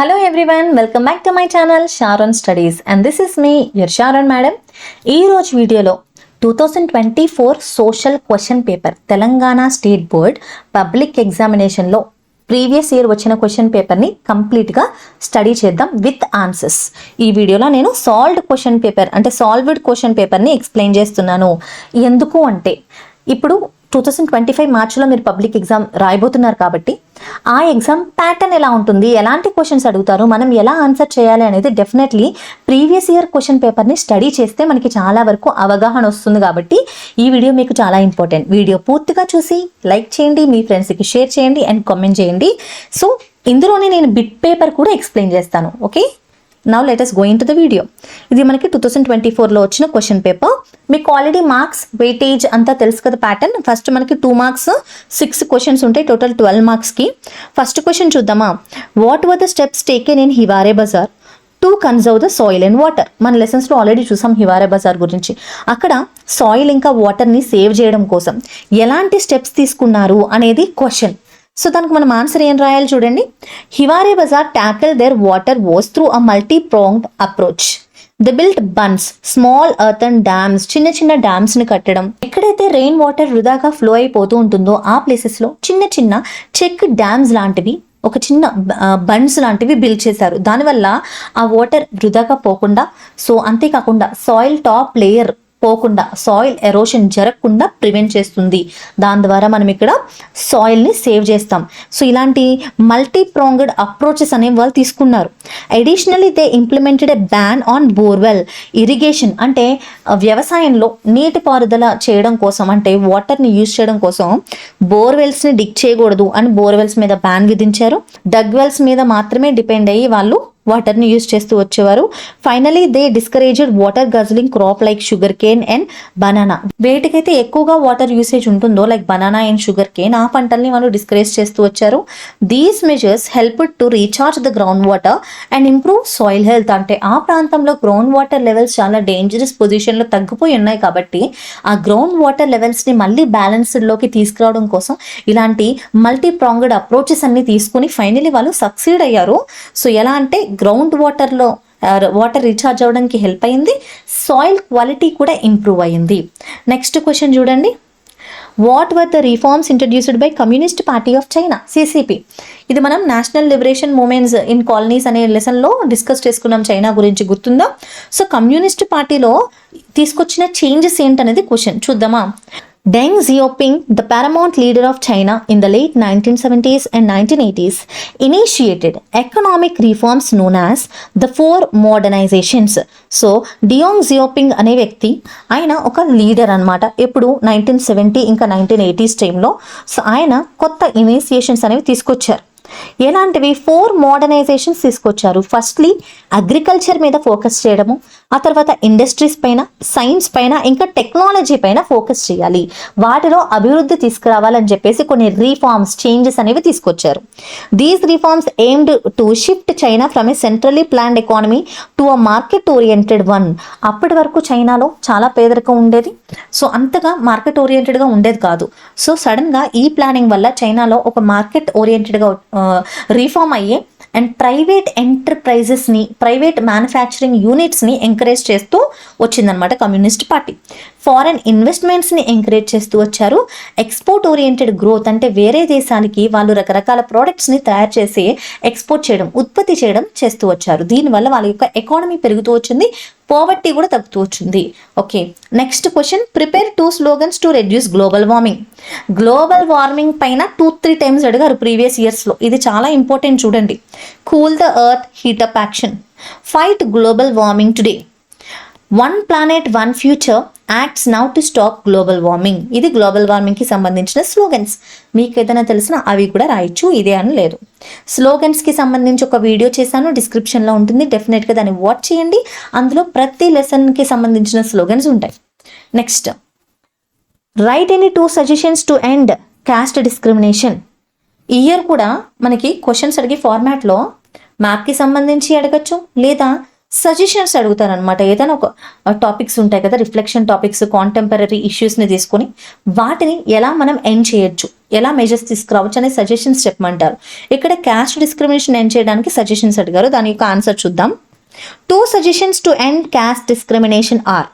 Hello everyone, welcome back to my channel Sharon Studies and this is me, your Sharon madam. ఈ రోజు వీడియోలో 2024 social question paper Telangana state board public ఎగ్జామినేషన్లో previous year వచ్చిన question పేపర్ని కంప్లీట్గా study చేద్దాం with answers. ఈ వీడియోలో నేను సాల్వ్డ్ క్వశ్చన్ పేపర్ అంటే సాల్వ్డ్ క్వశ్చన్ పేపర్ని ఎక్స్ప్లెయిన్ చేస్తున్నాను. ఎందుకు అంటే ఇప్పుడు 2025 మార్చిలో మీరు పబ్లిక్ ఎగ్జామ్ రాయబోతున్నారు కాబట్టి ఆ ఎగ్జామ్ ప్యాటర్న్ ఎలా ఉంటుంది, ఎలాంటి క్వశ్చన్స్ అడుగుతారు, మనం ఎలా ఆన్సర్ చేయాలి అనేది డెఫినెట్లీ ప్రీవియస్ ఇయర్ క్వశ్చన్ పేపర్ని స్టడీ చేస్తే మనకి చాలా వరకు అవగాహన వస్తుంది. కాబట్టి ఈ వీడియో మీకు చాలా ఇంపార్టెంట్. వీడియో పూర్తిగా చూసి లైక్ చేయండి, మీ ఫ్రెండ్స్కి షేర్ చేయండి అండ్ కామెంట్ చేయండి. సో ఇందులోనే నేను బిట్ పేపర్ కూడా ఎక్స్ప్లెయిన్ చేస్తాను. Okay, now let us go into the video. ఇది మనకి 2024లో వచ్చిన క్వశ్చన్ పేపర్. మీకు ఆల్రెడీ మార్క్స్ వెయిటేజ్ అంతా తెలుసు కదా ప్యాటర్న్. ఫస్ట్ మనకి 2 మార్క్స్ 6 క్వశ్చన్స్ ఉంటాయి, టోటల్ 12 మార్క్స్కి. ఫస్ట్ క్వశ్చన్ చూద్దామా. What were the steps taken in Hiware Bazar to conserve the soil and water. మన లెసన్స్లో ఆల్రెడీ చూసాం హివారే బజార్ గురించి. అక్కడ సాయిల్ ఇంకా వాటర్ని సేవ్ చేయడం కోసం ఎలాంటి స్టెప్స్ తీసుకున్నారు అనేది క్వశ్చన్. సో దానికి మనం ఆన్సర్ ఏం రాయాలి చూడండి. Hiware Bazar tackle their water woes through a multi pronged approach. They built bunds small earthen dams, చిన్న చిన్న డ్యామ్స్ ని కట్టడం. ఎక్కడైతే రెయిన్ వాటర్ వృధాగా ఫ్లో అయిపోతూ ఉంటుందో ఆ ప్లేసెస్ లో చిన్న చిన్న చెక్ డ్యామ్స్ లాంటివి, ఒక చిన్న బండ్స్ లాంటివి బిల్డ్ చేశారు. దానివల్ల ఆ వాటర్ వృధాగా పోకుండా, సో అంతేకాకుండా సాయిల్ టాప్ లేయర్ పోకుండా, సాయిల్ ఎరోషన్ జరగకుండా ప్రివెంట్ చేస్తుంది. దాని ద్వారా మనం ఇక్కడ సాయిల్ని సేవ్ చేస్తాం. సో ఇలాంటి మల్టీ ప్రాంగ్డ్ అప్రోచెస్ అనేవి వాళ్ళు తీసుకున్నారు. Additionally they implemented a ban on borewell irrigation. అంటే వ్యవసాయంలో నీటిపారుదల చేయడం కోసం, అంటే వాటర్ని యూజ్ చేయడం కోసం బోర్వెల్స్ని డిగ్ చేయకూడదు అని బోర్వెల్స్ మీద బ్యాన్ విధించారు. డగ్వెల్స్ మీద మాత్రమే డిపెండ్ అయ్యి వాళ్ళు వాటర్ని యూజ్ చేస్తూ వచ్చేవారు. Finally they discouraged water guzzling crop like sugar cane and banana. వేటికైతే ఎక్కువగా వాటర్ యూసేజ్ ఉంటుందో like banana and sugar cane, ఆ పంటల్ని వాళ్ళు డిస్కరేజ్ చేస్తూ వచ్చారు. These measures helped to recharge the ground water and improve soil health. అంటే ఆ ప్రాంతంలో గ్రౌండ్ వాటర్ లెవెల్స్ చాలా డేంజరస్ పొజిషన్లో తగ్గిపోయి ఉన్నాయి కాబట్టి ఆ గ్రౌండ్ వాటర్ లెవెల్స్ని మళ్ళీ బ్యాలెన్స్డ్లోకి తీసుకురావడం కోసం ఇలాంటి మల్టీ ప్రాంగ్డ్ అప్రోచెస్ అన్ని తీసుకుని ఫైనలీ వాళ్ళు సక్సీడ్ అయ్యారు. సో ఎలా అంటే గ్రౌండ్ వాటర్లో వాటర్ రీఛార్జ్ అవ్వడానికి హెల్ప్ అయింది, సాయిల్ క్వాలిటీ కూడా ఇంప్రూవ్ అయ్యింది. నెక్స్ట్ క్వశ్చన్ చూడండి. What were the reforms introduced by Communist Party of China CCP. ఇది మనం national liberation movements in colonies అనే లెసన్లో డిస్కస్ చేసుకున్నాం చైనా గురించి, గుర్తుందా? సో కమ్యూనిస్ట్ పార్టీలో తీసుకొచ్చిన చేంజెస్ ఏంటనేది క్వశ్చన్ చూద్దామా. Deng Xiaoping, the paramount leader of China in the late 1970s and 1980s, initiated economic reforms known as the Four Modernizations. So Deng Xiaoping అనే వ్యక్తి, ఆయన ఒక లీడర్ అనమాట. ఎప్పుడు 1970 ఇంకా 1980s టైంలో. సో ఆయన కొత్త ఇనిషియేషన్స్ అనేవి తీసుకొచ్చారు. ఎలాంటివి? 4 మోడర్నైజేషన్స్ తీసుకొచ్చారు. ఫస్ట్లీ అగ్రికల్చర్ మీద ఫోకస్ చేయడము, ఆ తర్వాత ఇండస్ట్రీస్ పైన, సైన్స్ పైన, ఇంకా టెక్నాలజీ పైన ఫోకస్ చేయాలి, వాటిలో అభివృద్ధి తీసుకురావాలని చెప్పేసి కొన్ని రీఫార్మ్స్, చేంజెస్ అనేవి తీసుకొచ్చారు. These reforms aimed to shift China from A centrally planned economy to a market oriented one. అప్పటి వరకు చైనాలో చాలా పేదరికం ఉండేది, సో అంతగా మార్కెట్ ఓరియంటెడ్గా ఉండేది కాదు. సో సడన్గా ఈ ప్లానింగ్ వల్ల చైనాలో ఒక మార్కెట్ ఓరియంటెడ్గా రీఫార్మ్ అయ్యే అండ్ ప్రైవేట్ ఎంటర్ప్రైజెస్ని, ప్రైవేట్ మ్యానుఫ్యాక్చరింగ్ యూనిట్స్ని ఎంకరేజ్ చేస్తూ వచ్చిందనమాట కమ్యూనిస్ట్ పార్టీ. ఫారెన్ ఇన్వెస్ట్మెంట్స్ని ఎంకరేజ్ చేస్తూ వచ్చారు. ఎక్స్పోర్ట్ ఓరియంటెడ్ గ్రోత్, అంటే వేరే దేశానికి వాళ్ళు రకరకాల ప్రోడక్ట్స్ని తయారు చేసి ఎక్స్పోర్ట్ చేయడం, ఉత్పత్తి చేయడం చేస్తూ వచ్చారు. దీనివల్ల వాళ్ళ యొక్క ఎకానమీ పెరుగుతూ వచ్చింది, పోవర్టీ కూడా తగ్గుతూ వచ్చింది. Okay, next question. Prepare 2 slogans to reduce global warming. Global warming పైన 2-3 టైమ్స్ అడిగారు ప్రీవియస్ ఇయర్స్లో. ఇది చాలా ఇంపార్టెంట్ చూడండి. Cool the earth, heat up action, fight global warming today, one planet one future, acts now to stop global warming. ఇది global వార్మింగ్కి సంబంధించిన slogans. మీకు ఏదైనా తెలిసినా అవి కూడా రాయొచ్చు, ఇదే అని లేదు. స్లోగన్స్కి సంబంధించి ఒక వీడియో చేశాను, డిస్క్రిప్షన్లో ఉంటుంది, డెఫినెట్గా దాన్ని వాచ్ చేయండి. అందులో ప్రతి లెసన్కి సంబంధించిన స్లోగన్స్ ఉంటాయి. Next, right any 2 suggestions to end cost discrimination. ఈ ఇయర్ కూడా మనకి క్వశ్చన్స్ అడిగే ఫార్మాట్లో మ్యాథ్కి సంబంధించి అడగచ్చు, లేదా సజెషన్స్ అడుగుతారు అనమాట. ఏదైనా ఒక టాపిక్స్ ఉంటాయి కదా, రిఫ్లెక్షన్ టాపిక్స్, కాంటెంపరీ ఇష్యూస్ని తీసుకొని వాటిని ఎలా మనం ఎండ్ చేయొచ్చు, ఎలా మెజర్స్ తీసుకురావచ్చు అనే సజెషన్స్ చెప్పమంటారు. ఇక్కడ క్యాస్ట్ డిస్క్రిమినేషన్ ఎండ్ చేయడానికి సజెషన్స్ అడిగారు. దాని యొక్క ఆన్సర్ చూద్దాం. 2 suggestions to end caste discrimination are: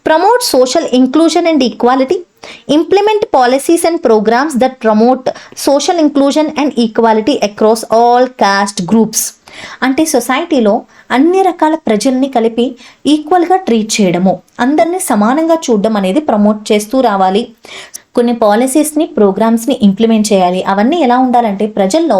promote social inclusion and equality, implement policies and programs that promote social inclusion and equality across all caste groups. అంటే సొసైటీలో అన్ని రకాల ప్రజల్ని కలిపి ఈక్వల్గా ట్రీట్ చేయడము, అందరినీ సమానంగా చూడడం అనేది ప్రమోట్ చేస్తూ రావాలి. కొన్ని పాలసీస్ని, ప్రోగ్రామ్స్ని ఇంప్లిమెంట్ చేయాలి. అవన్నీ ఎలా ఉండాలంటే ప్రజల్లో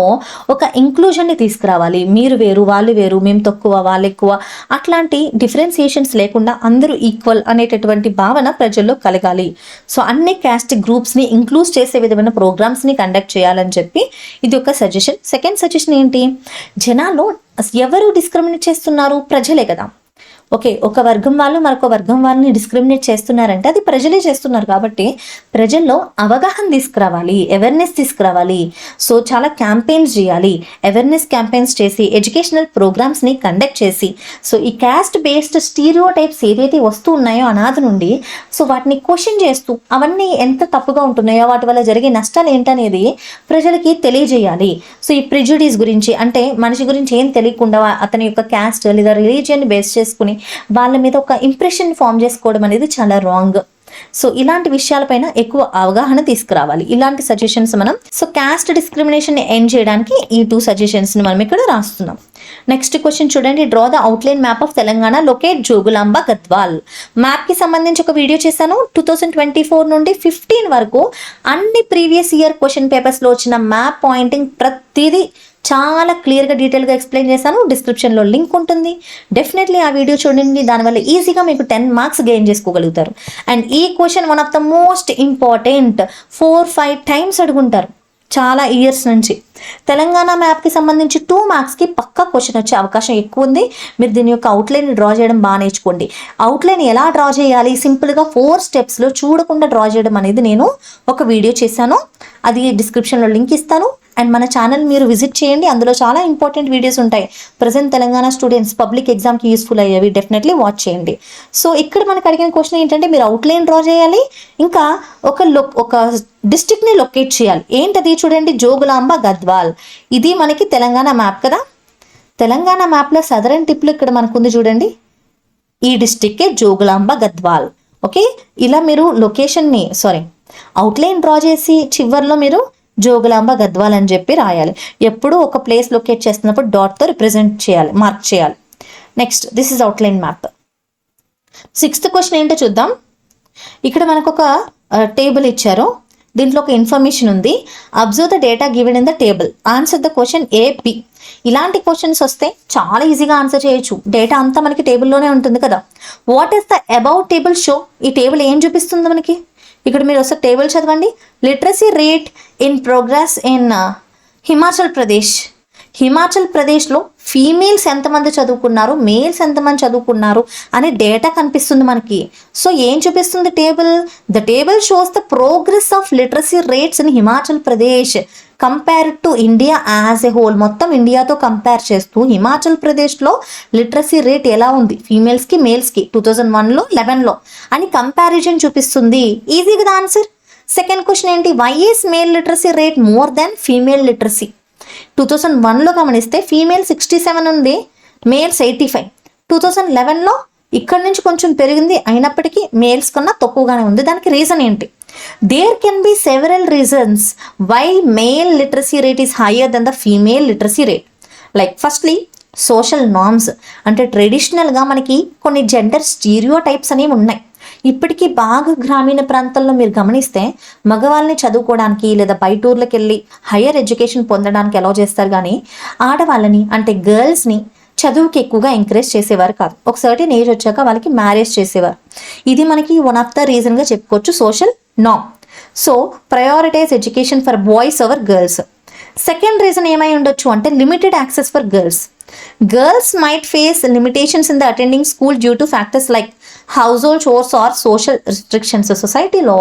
ఒక ఇంక్లూజన్ని తీసుకురావాలి. మీరు వేరు, వాళ్ళు వేరు, మేము తక్కువ, వాళ్ళు ఎక్కువ, అట్లాంటి డిఫరెన్సియేషన్స్ లేకుండా అందరూ ఈక్వల్ అనేటటువంటి భావన ప్రజల్లో కలగాలి. సో అన్ని క్యాస్ట్ గ్రూప్స్ని ఇంక్లూడ్ చేసే విధమైన ప్రోగ్రామ్స్ని కండక్ట్ చేయాలని చెప్పి ఇది ఒక సజెషన్. సెకండ్ సజెషన్ ఏంటి? జనాల్లో ఎవరు డిస్క్రిమినేట్ చేస్తున్నారు? ప్రజలే కదా. ఓకే, ఒక వర్గం వాళ్ళు మరొక వర్గం వాళ్ళని డిస్క్రిమినేట్ చేస్తున్నారంటే అది ప్రజలే చేస్తున్నారు. కాబట్టి ప్రజల్లో అవగాహన తీసుకురావాలి, అవేర్నెస్ తీసుకురావాలి. సో చాలా క్యాంపెయిన్స్ చేయాలి, అవేర్నెస్ క్యాంపెయిన్స్ చేసి ఎడ్యుకేషనల్ ప్రోగ్రామ్స్ని కండక్ట్ చేసి, సో ఈ క్యాస్ట్ బేస్డ్ స్టీరియో టైప్స్ ఏదైతే వస్తూ ఉన్నాయో అనాది నుండి, సో వాటిని క్వశ్చన్ చేస్తూ అవన్నీ ఎంత తప్పుగా ఉంటున్నాయో, వాటి వల్ల జరిగే నష్టాలు ఏంటనేది ప్రజలకి తెలియజేయాలి. సో ఈ ప్రిజుడీస్ గురించి, అంటే మనిషి గురించి ఏం తెలియకుండా అతని యొక్క క్యాస్ట్ లేదా రిలీజియన్ బేస్ చేసుకుని వాళ్ళ మీద ఒక ఇంప్రెషన్ ఫామ్ చేసుకోవడం అనేది చాలా రాంగ్. సో ఇలాంటి విషయాలపైన ఎక్కువ అవగాహన తీసుకురావాలి. ఇలాంటి సజెషన్స్ మనం, సో క్యాస్ట్ డిస్క్రిమినేషన్ ఎండ్ చేయడానికి ఈ 2 సజెషన్స్ని మనం ఇక్కడ రాస్తున్నాం. నెక్స్ట్ క్వశ్చన్ చూడండి. Draw the outline map of Telangana, locate Jogulamba Gadwal. మ్యాప్కి సంబంధించి ఒక వీడియో చేశాను. 2024 నుండి 15 వరకు అన్ని ప్రీవియస్ ఇయర్ క్వశ్చన్ పేపర్స్లో వచ్చిన మ్యాప్ పాయింటింగ్ ప్రతిదీ చాలా క్లియర్గా డీటెయిల్గా ఎక్స్ప్లెయిన్ చేశాను. డిస్క్రిప్షన్లో లింక్ ఉంటుంది, డెఫినెట్లీ ఆ వీడియో చూడండి. దానివల్ల ఈజీగా మీకు 10 మార్క్స్ గెయిన్ చేసుకోగలుగుతారు. అండ్ ఈ question one of the most important, 4-5 times అడుగుంటారు చాలా ఇయర్స్ నుంచి. తెలంగాణ మ్యాప్కి సంబంధించి 2 మార్క్స్కి పక్కా క్వశ్చన్ వచ్చే అవకాశం ఎక్కువ ఉంది. మీరు దీని యొక్క అవుట్లైన్ డ్రా చేయడం బాగా నేర్చుకోండి. అవుట్లైన్ ఎలా డ్రా చేయాలి, సింపుల్గా 4 స్టెప్స్లో చూడకుండా డ్రా చేయడం అనేది నేను ఒక వీడియో చేశాను. అది డిస్క్రిప్షన్లో లింక్ ఇస్తాను. అండ్ మన ఛానల్ మీరు విజిట్ చేయండి, అందులో చాలా ఇంపార్టెంట్ వీడియోస్ ఉంటాయి. ప్రజెంట్ తెలంగాణ స్టూడెంట్స్ పబ్లిక్ ఎగ్జామ్కి యూస్ఫుల్ అయ్యేవి, డెఫినెట్లీ వాచ్ చేయండి. సో ఇక్కడ మనకు అడిగిన క్వశ్చన్ ఏంటంటే మీరు అవుట్లైన్ డ్రా చేయాలి, ఇంకా ఒక డిస్ట్రిక్ట్ని లొకేట్ చేయాలి. ఏంటది చూడండి, జోగులాంబ గద్వాల్. ఇది మనకి తెలంగాణ మ్యాప్ కదా. తెలంగాణ మ్యాప్లో సదరన్ టిప్లో ఇక్కడ మనకుంది చూడండి, ఈ డిస్ట్రిక్టే జోగులాంబ గద్వాల్. ఓకే, ఇలా మీరు లొకేషన్ని అవుట్లైన్ డ్రా చేసి చివర్లో మీరు జోగులాంబ గద్వాల్ అని చెప్పి రాయాలి. ఎప్పుడు ఒక ప్లేస్ లొకేట్ చేస్తున్నప్పుడు డాట్తో రిప్రజెంట్ చేయాలి, మార్క్ చేయాలి. Next, this is outline map. 6th question ఏంటో చూద్దాం. ఇక్కడ మనకు ఒక టేబుల్ ఇచ్చారు, దీంట్లో ఒక ఇన్ఫర్మేషన్ ఉంది. Observe the data given in the table, answer the question A, B. ఇలాంటి క్వశ్చన్స్ వస్తే చాలా ఈజీగా ఆన్సర్ చేయొచ్చు. డేటా అంతా మనకి టేబుల్లోనే ఉంటుంది కదా. What is the about table show? ఈ టేబుల్ ఏం చూపిస్తుంది మనకి? ఇక్కడ మీరు ఒకసారి టేబుల్ చదవండి. Literacy rate in progress in Himachal Pradesh. Himachal ప్రదేశ్లో ఫీమేల్స్ ఎంతమంది చదువుకున్నారు, మేల్స్ ఎంతమంది చదువుకున్నారు అనే డేటా కనిపిస్తుంది మనకి. సో ఏం చూపిస్తుంది table? The table shows the progress of literacy rates in Himachal Pradesh compare to India as a whole. మొత్తం ఇండియాతో కంపేర్ చేస్తూ హిమాచల్ ప్రదేశ్లో లిటరసీ రేట్ ఎలా ఉంది ఫీమేల్స్కి, మేల్స్కి 2001లో 11లో అని కంపారిజన్ చూపిస్తుంది. ఈజీ కదా ఆన్సర్. సెకండ్ క్వశ్చన్ ఏంటి? Why is male literacy rate more than female literacy? 2001లో గమనిస్తే ఫీమేల్ 67 ఉంది, మేల్స్ 85. 2011లో ఇక్కడ నుంచి కొంచెం పెరిగింది, అయినప్పటికీ మేల్స్ కన్నా తక్కువగానే ఉంది. దానికి రీజన్ ఏంటి? There can be several reasons why male literacy rate is higher than the female literacy rate. Like firstly social norms, అంటే ట్రెడిషనల్గా మనకి కొన్ని జెండర్ స్టీరియో టైప్స్ అనేవి ఉన్నాయి. ఇప్పటికీ బాగా గ్రామీణ ప్రాంతాల్లో మీరు గమనిస్తే మగవాళ్ళని చదువుకోవడానికి లేదా బయట ఊర్లకు వెళ్ళి హయ్యర్ ఎడ్యుకేషన్ పొందడానికి అలౌ చేస్తారు, కానీ ఆడవాళ్ళని అంటే గర్ల్స్ని చదువుకి ఎక్కువగా ఎంకరేజ్ చేసేవారు కాదు. ఒక సర్టెన్ ఏజ్ వచ్చాక వాళ్ళకి మ్యారేజ్ చేసేవారు. ఇది మనకి వన్ ఆఫ్ ద రీజన్గా చెప్పుకోవచ్చు, social norm. So prioritize education for boys over girls. Second reason ఏమై ఉండొచ్చు అంటే limited access for girls. Girls might face limitations in the attending school due to factors like household chores or social restrictions. సొసైటీలో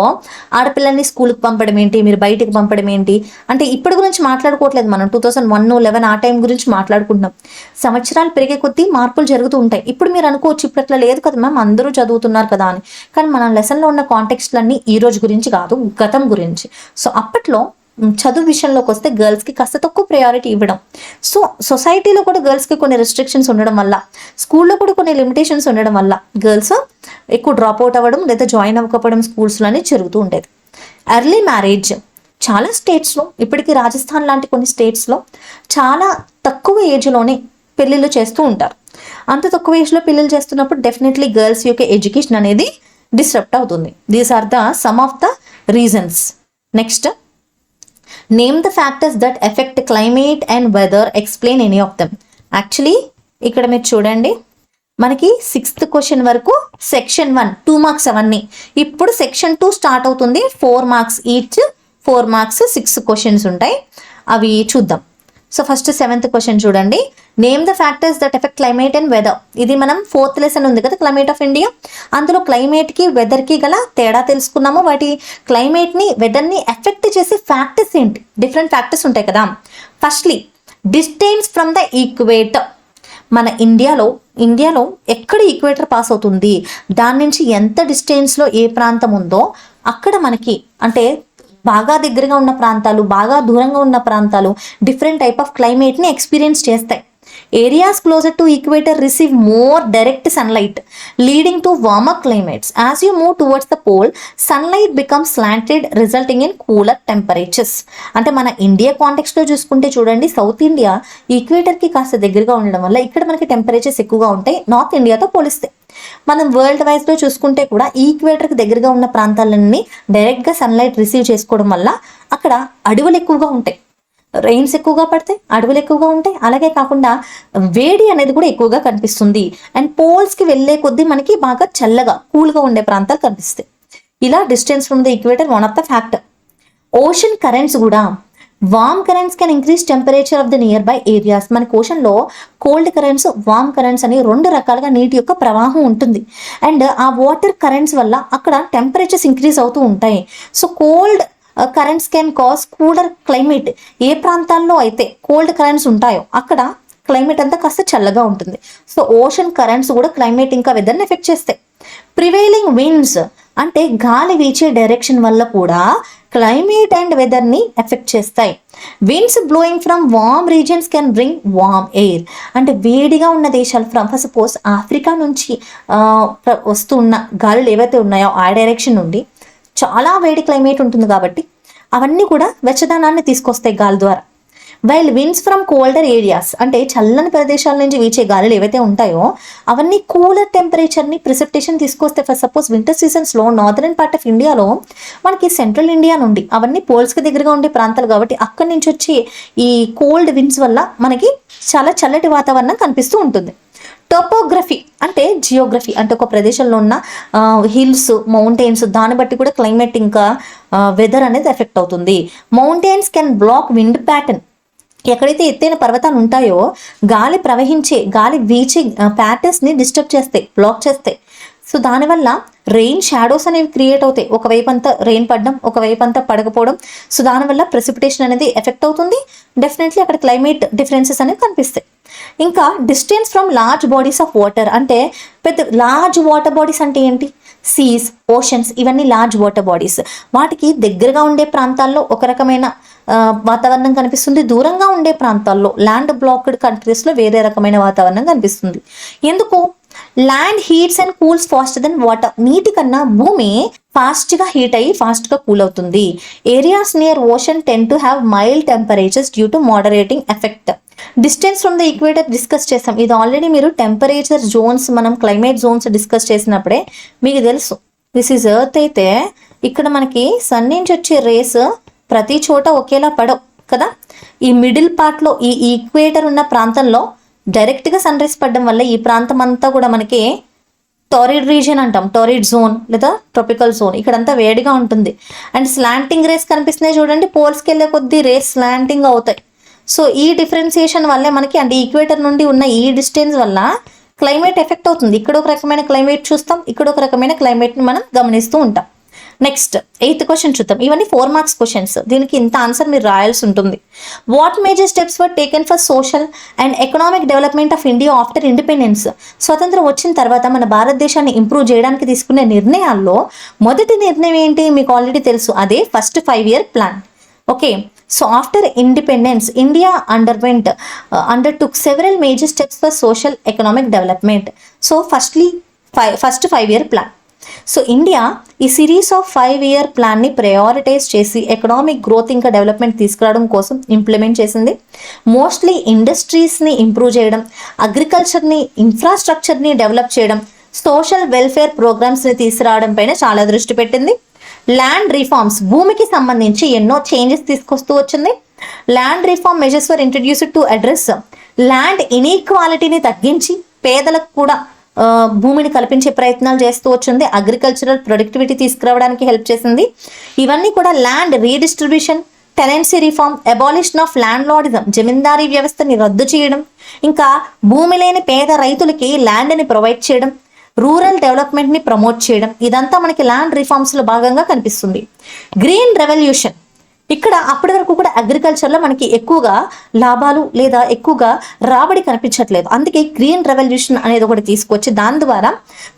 ఆడపిల్లల్ని స్కూల్కి పంపడం ఏంటి, మీరు బయటికి పంపడం ఏంటి అంటే ఇప్పటి గురించి మాట్లాడుకోవట్లేదు, మనం 2001-11 ఆ టైం గురించి మాట్లాడుకుంటున్నాం. సంవత్సరాలు పెరిగే కొద్దీ మార్పులు జరుగుతూ ఉంటాయి. ఇప్పుడు మీరు అనుకోవచ్చు ఇప్పుడు అట్లా లేదు కదా మ్యామ్, అందరూ చదువుతున్నారు కదా అని. కానీ మన లెసన్లో ఉన్న కాంటెక్స్ట్లన్నీ ఈ రోజు గురించి కాదు, గతం గురించి. సో అప్పట్లో చదువు విషయంలోకి వస్తే గర్ల్స్కి కాస్త తక్కువ ప్రయారిటీ ఇవ్వడం. సో సొసైటీలో కూడా గర్ల్స్కి కొన్ని రెస్ట్రిక్షన్స్ ఉండడం వల్ల, స్కూల్లో కూడా కొన్ని లిమిటేషన్స్ ఉండడం వల్ల గర్ల్స్ ఎక్కువ డ్రాప్ అవుట్ అవ్వడం లేదా జాయిన్ అవ్వకపోవడం స్కూల్స్లోనే జరుగుతూ ఉండేది. ఎర్లీ మ్యారేజ్ చాలా స్టేట్స్లో, ఇప్పటికీ రాజస్థాన్ లాంటి కొన్ని స్టేట్స్లో చాలా తక్కువ ఏజ్లోనే పెళ్ళిళ్ళు చేస్తూ ఉంటారు. అంత తక్కువ ఏజ్లో పెళ్ళిళ్ళు చేస్తున్నప్పుడు డెఫినెట్లీ గర్ల్స్ యొక్క ఎడ్యుకేషన్ అనేది డిస్టర్బ్ అవుతుంది. These are the some of the reasons. Next, name the factors that affect climate and weather, explain any of them. Actually ఇక్కడ మీరు చూడండి, మనకి 6th క్వశ్చన్ వరకు సెక్షన్ 1 2 మార్క్స్ అవన్నీ. ఇప్పుడు సెక్షన్ 2 స్టార్ట్ అవుతుంది, 4 మార్క్స్ ఈచ్, 4 మార్క్స్ 6 క్వశ్చన్స్ ఉంటాయి. అవి చూద్దాం. సో ఫస్ట్ 7th క్వశ్చన్ చూడండి, name the factors that affect climate and weather. ఇది మనం 4th లెసన్ ఉంది కదా క్లైమేట్ ఆఫ్ ఇండియా, అందులో క్లైమేట్కి వెదర్కి గల తేడా తెలుసుకున్నాము. వాటి క్లైమేట్ని వెదర్ని ఎఫెక్ట్ చేసే ఫ్యాక్టర్స్ ఏంటి, డిఫరెంట్ ఫ్యాక్టర్స్ ఉంటాయి కదా. Firstly distance from the equator. మన ఇండియాలో ఎక్కడ ఈక్వేటర్ పాస్ అవుతుంది, దాని నుంచి ఎంత డిస్టెన్స్లో ఏ ప్రాంతం ఉందో అక్కడ మనకి అంటే బాగా దగ్గరగా ఉన్న ప్రాంతాలు, బాగా దూరంగా ఉన్న ప్రాంతాలు డిఫరెంట్ టైప్ ఆఫ్ క్లైమేట్ని ఎక్స్పీరియన్స్ చేస్తాయి. Areas closer to equator receive more direct sunlight leading to warmer climates. As you move towards the pole sunlight becomes slanted resulting in cooler temperatures. అంటే మన ఇండియా కాంటెక్స్ట్లో చూసుకుంటే చూడండి, సౌత్ ఇండియా ఈక్వేటర్కి కాస్త దగ్గరగా ఉండడం వల్ల ఇక్కడ మనకి టెంపరేచర్స్ ఎక్కువగా ఉంటాయి నార్త్ ఇండియాతో పోలిస్తే. మనం వరల్డ్ వైజ్లో చూసుకుంటే కూడా ఈక్వేటర్కి దగ్గరగా ఉన్న ప్రాంతాలన్నీ డైరెక్ట్గా సన్లైట్ రిసీవ్ చేసుకోవడం వల్ల అక్కడ అడవులు ఎక్కువగా ఉంటాయి, రెయిన్స్ ఎక్కువగా పడతాయి, అడవులు ఎక్కువగా ఉంటాయి. అలాగే కాకుండా వేడి అనేది కూడా ఎక్కువగా కనిపిస్తుంది. అండ్ పోల్స్కి వెళ్ళే కొద్దీ మనకి బాగా చల్లగా కూల్గా ఉండే ప్రాంతాలు కనిపిస్తాయి. ఇలా distance from the equator one of the factor. Ocean currents కూడా, warm currents can increase temperature of the nearby areas. మనకి ఓషన్లో కోల్డ్ కరెంట్స్, వార్మ్ కరెంట్స్ అని 2 రకాలుగా నీటి యొక్క ప్రవాహం ఉంటుంది. అండ్ ఆ వాటర్ కరెంట్స్ వల్ల అక్కడ టెంపరేచర్స్ ఇంక్రీజ్ అవుతూ ఉంటాయి. So cold currents can cause cooler climate. ఏ ప్రాంతాల్లో అయితే కోల్డ్ కరెంట్స్ ఉంటాయో అక్కడ క్లైమేట్ అంతా కాస్త చల్లగా ఉంటుంది. సో ఓషన్ కరెంట్స్ కూడా క్లైమేట్ ఇంకా వెదర్ని ఎఫెక్ట్ చేస్తాయి. ప్రివైలింగ్ విండ్స్ అంటే గాలి వీచే డైరెక్షన్ వల్ల కూడా క్లైమేట్ అండ్ వెదర్ని ఎఫెక్ట్ చేస్తాయి. Winds blowing from warm regions can bring warm air. అంటే వేడిగా ఉన్న దేశాలు, ఫ్రమ్ సపోజ్ ఆఫ్రికా నుంచి వస్తున్న గాలులు ఏవైతే ఉన్నాయో ఆ డైరెక్షన్ నుండి చాలా వేడి క్లైమేట్ ఉంటుంది కాబట్టి అవన్నీ కూడా వెచ్చదనాన్ని తీసుకొస్తాయి గాలి ద్వారా. While winds from colder areas అంటే చల్లని ప్రదేశాల నుంచి వీచే గాలులు ఏవైతే ఉంటాయో అవన్నీ కూలర్ టెంపరేచర్ని, ప్రిసిపిటేషన్ తీసుకొస్తే. ఫర్ సపోజ్ వింటర్ సీజన్స్లో నార్దర్న్ పార్ట్ ఆఫ్ ఇండియాలో మనకి సెంట్రల్ ఇండియా నుండి అవన్నీ పోల్స్కి దగ్గరగా ఉండే ప్రాంతాలు కాబట్టి అక్కడి నుంచి వచ్చి ఈ కోల్డ్ విండ్స్ వల్ల మనకి చాలా చల్లటి వాతావరణం కనిపిస్తూ ఉంటుంది. టోపోగ్రఫీ అంటే జియోగ్రఫీ, అంటే ఒక ప్రదేశంలో ఉన్న హిల్స్, మౌంటైన్స్, దాన్ని బట్టి కూడా క్లైమేట్ ఇంకా వెదర్ అనేది ఎఫెక్ట్ అవుతుంది. Mountains can block wind pattern. ఎక్కడైతే ఎత్తైన పర్వతాలు ఉంటాయో గాలి వీచే ప్యాటర్న్స్ని డిస్టర్బ్ చేస్తాయి, బ్లాక్ చేస్తాయి. సో దానివల్ల రెయిన్ షాడోస్ అనేవి క్రియేట్ అవుతాయి. ఒకవైపు అంతా రెయిన్ పడడం, ఒకవైపు అంతా పడకపోవడం. సో దానివల్ల ప్రెసిపిటేషన్ అనేది ఎఫెక్ట్ అవుతుంది. డెఫినెట్లీ అక్కడ క్లైమేట్ డిఫరెన్సెస్ అనేవి కనిపిస్తాయి. ఇంకా distance from large bodies of water అంటే లార్జ్ వాటర్ బాడీస్ అంటే ఏంటి, సీస్, ఓషన్స్, ఇవన్నీ లార్జ్ వాటర్ బాడీస్. వాటికి దగ్గరగా ఉండే ప్రాంతాల్లో ఒక రకమైన వాతావరణం కనిపిస్తుంది, దూరంగా ఉండే ప్రాంతాల్లో ల్యాండ్ బ్లాక్డ్ కంట్రీస్లో వేరే రకమైన వాతావరణం కనిపిస్తుంది. ఎందుకు? Land heats and cools faster than water. నీటి కన్నా భూమి ఫాస్ట్గా హీట్ అయ్యి ఫాస్ట్గా కూల్ అవుతుంది. Areas near ocean tend to have mild temperatures due to moderating effect. Distance from the equator discuss చేసాం. ఇది ఆల్రెడీ మీరు టెంపరేచర్ జోన్స్, మనం క్లైమేట్ జోన్స్ డిస్కస్ చేసినప్పుడే మీకు తెలుసు. దిస్ ఈజ్ ఎర్త్ అయితే ఇక్కడ మనకి సన్ నుంచి వచ్చే రేస్ ప్రతి చోట ఒకేలా పడవు కదా. ఈ మిడిల్ పార్ట్లో ఈ ఈక్వేటర్ ఉన్న ప్రాంతంలో డైరెక్ట్గా సన్ రైజ్ పడడం వల్ల ఈ ప్రాంతం అంతా కూడా మనకి టారిడ్ రీజియన్ అంటాం, టారిడ్ జోన్ లేదా ట్రాపికల్ జోన్. ఇక్కడంతా వేడిగా ఉంటుంది. అండ్ స్లాంటింగ్ రేస్ కనిపిస్తున్నాయి చూడండి, పోల్స్కి వెళ్ళే కొద్దీ రేస్ స్లాంటింగ్ అవుతాయి. సో ఈ డిఫరెన్సియేషన్ వల్లే మనకి అంటే ఈక్వేటర్ నుండి ఉన్న ఈ డిస్టెన్స్ వల్ల క్లైమేట్ ఎఫెక్ట్ అవుతుంది. ఇక్కడ ఒక రకమైన క్లైమేట్ చూస్తాం, ఇక్కడ ఒక రకమైన క్లైమేట్ని మనం గమనిస్తూ ఉంటాం. నెక్స్ట్ 8th క్వశ్చన్ చూద్దాం. ఇవన్నీ 4 మార్క్స్ క్వశ్చన్స్. దీనికి ఇంత ఆన్సర్ మీరు రాయాల్సి ఉంటుంది. What major steps were taken for social and economic development of India after independence? స్వతంత్రం వచ్చిన తర్వాత మన భారతదేశాన్ని ఇంప్రూవ్ చేయడానికి తీసుకునే నిర్ణయాల్లో మొదటి నిర్ణయం ఏంటి? మీకు ఆల్రెడీ తెలుసు, అదే first 5-year plan. Okay, so after independence India undertook several major steps for social economic development. So first 5-year plan. So India ఈ సిరీస్ ఆఫ్ 5-year ప్లాన్ని ప్రయారిటైజ్ చేసి ఎకనామిక్ గ్రోత్ ఇంకా డెవలప్మెంట్ తీసుకురావడం కోసం ఇంప్లిమెంట్ చేసింది. Mostly ఇండస్ట్రీస్ని improve చేయడం, అగ్రికల్చర్ని, ఇన్ఫ్రాస్ట్రక్చర్ని develop చేయడం, social welfare ప్రోగ్రామ్స్ని తీసుకురావడం పైన చాలా దృష్టి పెట్టింది. ల్యాండ్ రిఫార్మ్స్, భూమికి సంబంధించి ఎన్నో చేంజెస్ తీసుకొస్తూ వచ్చింది. Land reform measures were introduced to address land ఇన్ఈక్వాలిటీని తగ్గించి పేదలకు కూడా భూమిని కల్పించే ప్రయత్నాలు చేస్తూ వచ్చింది. అగ్రికల్చరల్ ప్రొడక్టివిటీ తీసుకురావడానికి హెల్ప్ చేసింది. ఇవన్నీ కూడా land redistribution, tenancy reform, abolition of landlordism, zamindari వ్యవస్థని రద్దు చేయడం, ఇంకా భూమి లేని పేద రైతులకి ల్యాండ్ని ప్రొవైడ్ చేయడం, రూరల్ డెవలప్మెంట్ని ప్రమోట్ చేయడం, ఇదంతా మనకి ల్యాండ్ రిఫార్మ్స్లో భాగంగా కనిపిస్తుంది. గ్రీన్ రెవల్యూషన్, ఇక్కడ అప్పటి వరకు కూడా అగ్రికల్చర్లో మనకి ఎక్కువగా లాభాలు లేదా ఎక్కువగా రాబడి కనిపించట్లేదు. అందుకే గ్రీన్ రెవల్యూషన్ అనేది ఒకటి తీసుకొచ్చి దాని ద్వారా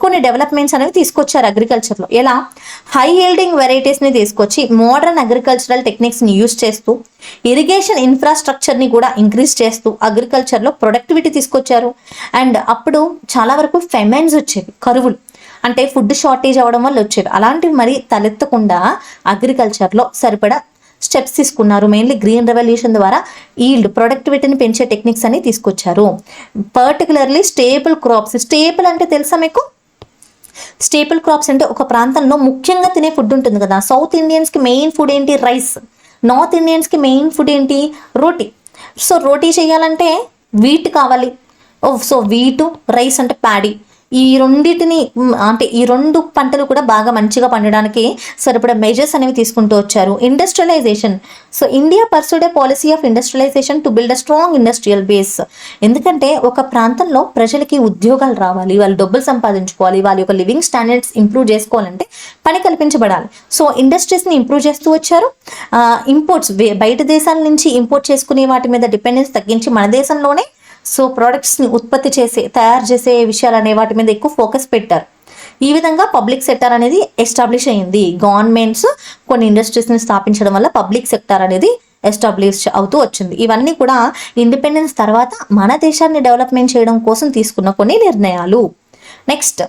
కొన్ని డెవలప్మెంట్స్ అనేవి తీసుకొచ్చారు అగ్రికల్చర్లో. ఎలా? హై హీల్డింగ్ వెరైటీస్ని తీసుకొచ్చి మోడర్న్ అగ్రికల్చరల్ టెక్నిక్స్ని యూజ్ చేస్తూ ఇరిగేషన్ ఇన్ఫ్రాస్ట్రక్చర్ని కూడా ఇంక్రీజ్ చేస్తూ అగ్రికల్చర్లో ప్రొడక్టివిటీ తీసుకొచ్చారు. అండ్ అప్పుడు చాలా వరకు ఫెమైన్స్ వచ్చేవి, కరువులు, అంటే ఫుడ్ షార్టేజ్ అవ్వడం వల్ల వచ్చేవి. అలాంటివి మరి తలెత్తకుండా అగ్రికల్చర్లో సరిపడా స్టెప్స్ తీసుకున్నారు. మెయిన్లీ గ్రీన్ రెవల్యూషన్ ద్వారా ఈల్డ్, ప్రొడక్టివిటీని పెంచే టెక్నిక్స్ అని తీసుకొచ్చారు. Particularly staple crops. స్టేపుల్ అంటే తెలుసా మీకు? స్టేపుల్ క్రాప్స్ అంటే ఒక ప్రాంతంలో ముఖ్యంగా తినే ఫుడ్ ఉంటుంది కదా. సౌత్ ఇండియన్స్కి మెయిన్ ఫుడ్ ఏంటి? రైస్. నార్త్ ఇండియన్స్కి మెయిన్ ఫుడ్ ఏంటి? రోటీ. సో రోటీ చేయాలంటే వీట్ కావాలి. సో వీటు, రైస్ అంటే ప్యాడీ. ఈ రెండింటిని అంటే ఈ 2 పంటలు కూడా బాగా మంచిగా పండడానికి సరిపడా మెజర్స్ అనేవి తీసుకుంటూ వచ్చారు. Industrialisation. So India pursued a policy of industrialisation to build a strong industrial base. ఎందుకంటే ఒక ప్రాంతంలో ప్రజలకి ఉద్యోగాలు రావాలి, వాళ్ళు డబ్బులు సంపాదించుకోవాలి, వాళ్ళ యొక్క లివింగ్ స్టాండర్డ్స్ ఇంప్రూవ్ చేసుకోవాలంటే పని కల్పించబడాలి. సో ఇండస్ట్రీస్ని ఇంప్రూవ్ చేస్తూ వచ్చారు. ఇంపోర్ట్స్, బయట దేశాల నుంచి ఇంపోర్ట్ చేసుకునే వాటి మీద డిపెండెన్స్ తగ్గించి మన దేశంలోనే సో ప్రోడక్ట్స్ని ఉత్పత్తి చేసే, తయారు చేసే విషయాలు అనే వాటి మీద ఎక్కువ ఫోకస్ పెట్టారు. ఈ విధంగా పబ్లిక్ సెక్టర్ అనేది ఎస్టాబ్లిష్ అయింది. గవర్నమెంట్స్ కొన్ని ఇండస్ట్రీస్ని స్థాపించడం వల్ల పబ్లిక్ సెక్టర్ అనేది ఎస్టాబ్లిష్ అవుతూ వచ్చింది. ఇవన్నీ కూడా ఇండిపెండెన్స్ తర్వాత మన దేశాన్ని డెవలప్మెంట్ చేయడం కోసం తీసుకున్న కొన్ని నిర్ణయాలు. నెక్స్ట్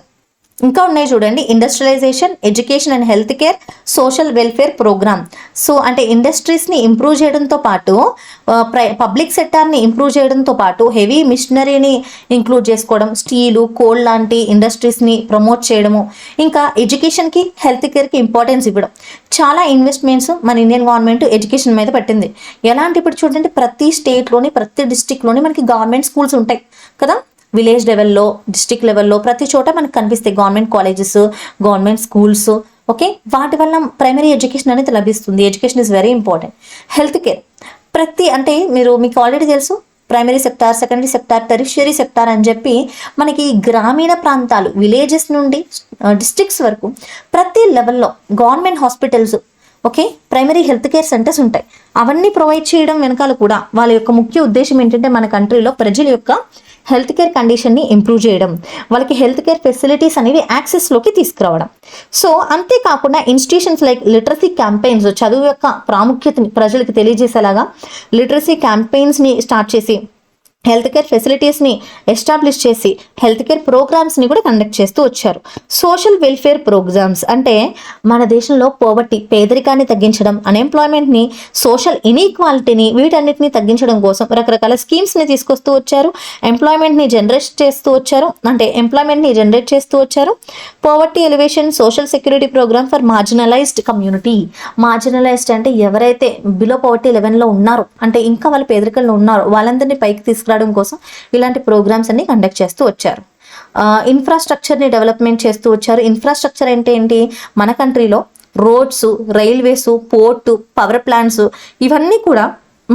ఇంకా ఉన్నాయి చూడండి. Industrialisation, education and health care, social welfare programme. So అంటే ఇండస్ట్రీస్ని ఇంప్రూవ్ చేయడంతో పాటు పబ్లిక్ సెక్టార్ని ఇంప్రూవ్ చేయడంతో పాటు హెవీ మిషనరీని ఇంక్లూడ్ చేసుకోవడం, స్టీలు, కోల్ లాంటి ఇండస్ట్రీస్ని ప్రమోట్ చేయడము, ఇంకా ఎడ్యుకేషన్కి, హెల్త్ కేర్కి ఇంపార్టెన్స్ ఇవ్వడం. చాలా ఇన్వెస్ట్మెంట్స్ మన ఇండియన్ గవర్నమెంట్ ఎడ్యుకేషన్ మీద పెట్టింది. ఎలాంటి ఇప్పుడు చూడండి, ప్రతి స్టేట్లోని, ప్రతి డిస్టిక్లోని మనకి గవర్నమెంట్ స్కూల్స్ ఉంటాయి కదా. విలేజ్ లెవెల్లో, డిస్ట్రిక్ట్ లెవెల్లో ప్రతి చోట మనకు కనిపిస్తాయి government colleges, government schools. Okay, వాటి వల్ల ప్రైమరీ ఎడ్యుకేషన్ అనేది లభిస్తుంది. Education is very important. Health care అంటే మీకు ఆల్రెడీ తెలుసు, primary sector, secondary sector, tertiary sector అని చెప్పి మనకి గ్రామీణ ప్రాంతాలు, విలేజెస్ నుండి డిస్ట్రిక్ట్స్ వరకు ప్రతి లెవెల్లో government hospitals, okay, primary health care centres ఉంటాయి. అవన్నీ ప్రొవైడ్ చేయడం వెనకాల కూడా వాళ్ళ యొక్క ముఖ్య ఉద్దేశం ఏంటంటే మన కంట్రీలో ప్రజల యొక్క హెల్త్ కేర్ కండిషన్ని ఇంప్రూవ్ చేయడం, వాళ్ళకి హెల్త్ కేర్ ఫెసిలిటీస్ అనేవి యాక్సెస్లోకి తీసుకురావడం. సో అంతేకాకుండా ఇన్స్టిట్యూషన్స్ లైక్ లిటరసీ క్యాంపెయిన్స్, చదువు యొక్క ప్రాముఖ్యతని ప్రజలకు తెలియజేసేలాగా లిటరసీ క్యాంపెయిన్స్ని స్టార్ట్ చేసి హెల్త్ కేర్ ఫెసిలిటీస్ని ఎస్టాబ్లిష్ చేసి హెల్త్ కేర్ ప్రోగ్రామ్స్ని కూడా కండక్ట్ చేస్తూ వచ్చారు. సోషల్ వెల్ఫేర్ ప్రోగ్రామ్స్ అంటే మన దేశంలో పోవర్టీ, పేదరికాన్ని తగ్గించడం, అన్ఎంప్లాయ్మెంట్ని, సోషల్ ఇన్ఈక్వాలిటీని, వీటన్నిటిని తగ్గించడం కోసం రకరకాల స్కీమ్స్ని తీసుకొస్తూ వచ్చారు. ఎంప్లాయ్మెంట్ని జనరేట్ చేస్తూ వచ్చారు. Poverty alleviation, social security programme for marginalised community. Marginalised అంటే ఎవరైతే బిలో పోవర్టీ లెవెల్లో ఉన్నారో, అంటే ఇంకా వాళ్ళ పేదరికంలో ఉన్నారో వాళ్ళందరినీ పైకి తీసుకురావడం కోసం ఇలాంటి ప్రోగ్రామ్స్ అన్ని కండక్ట్ చేస్తూ వచ్చారు. ఇన్ఫ్రాస్ట్రక్చర్ని డెవలప్మెంట్ చేస్తూ వచ్చారు. ఇన్ఫ్రాస్ట్రక్చర్ అంటే ఏంటి? మన కంట్రీలో roads, railways, port, power plants ఇవన్నీ కూడా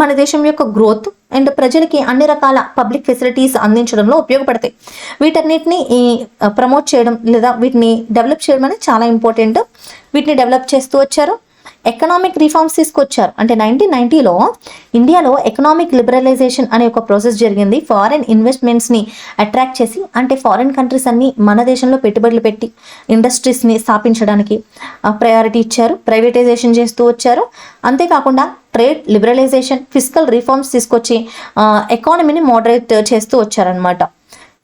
మన దేశం యొక్క గ్రోత్ అండ్ ప్రజలకి అన్ని రకాల పబ్లిక్ ఫెసిలిటీస్ అందించడంలో ఉపయోగపడతాయి. వీటన్నిటిని ప్రమోట్ చేయడం లేదా వీటిని డెవలప్ చేయడం అనేది చాలా ఇంపార్టెంట్. వీటిని డెవలప్ చేస్తూ వచ్చారు. ఎకనామిక్ రిఫార్మ్స్ తీసుకొచ్చారు. అంటే 1990లో ఇండియాలో ఎకనామిక్ లిబరలైజేషన్ అనే ఒక ప్రాసెస్ జరిగింది. ఫారెన్ ఇన్వెస్ట్మెంట్స్ని అట్రాక్ట్ చేసి, అంటే ఫారెన్ కంట్రీస్ అన్ని మన దేశంలో పెట్టుబడులు పెట్టి ఇండస్ట్రీస్ని స్థాపించడానికి ప్రయారిటీ ఇచ్చారు. ప్రైవేటైజేషన్ చేస్తూ వచ్చారు. అంతేకాకుండా ట్రేడ్ లిబరలైజేషన్, ఫిజికల్ రిఫార్మ్స్ తీసుకొచ్చి ఎకానమీని మోడరేట్ చేస్తూ వచ్చారనమాట.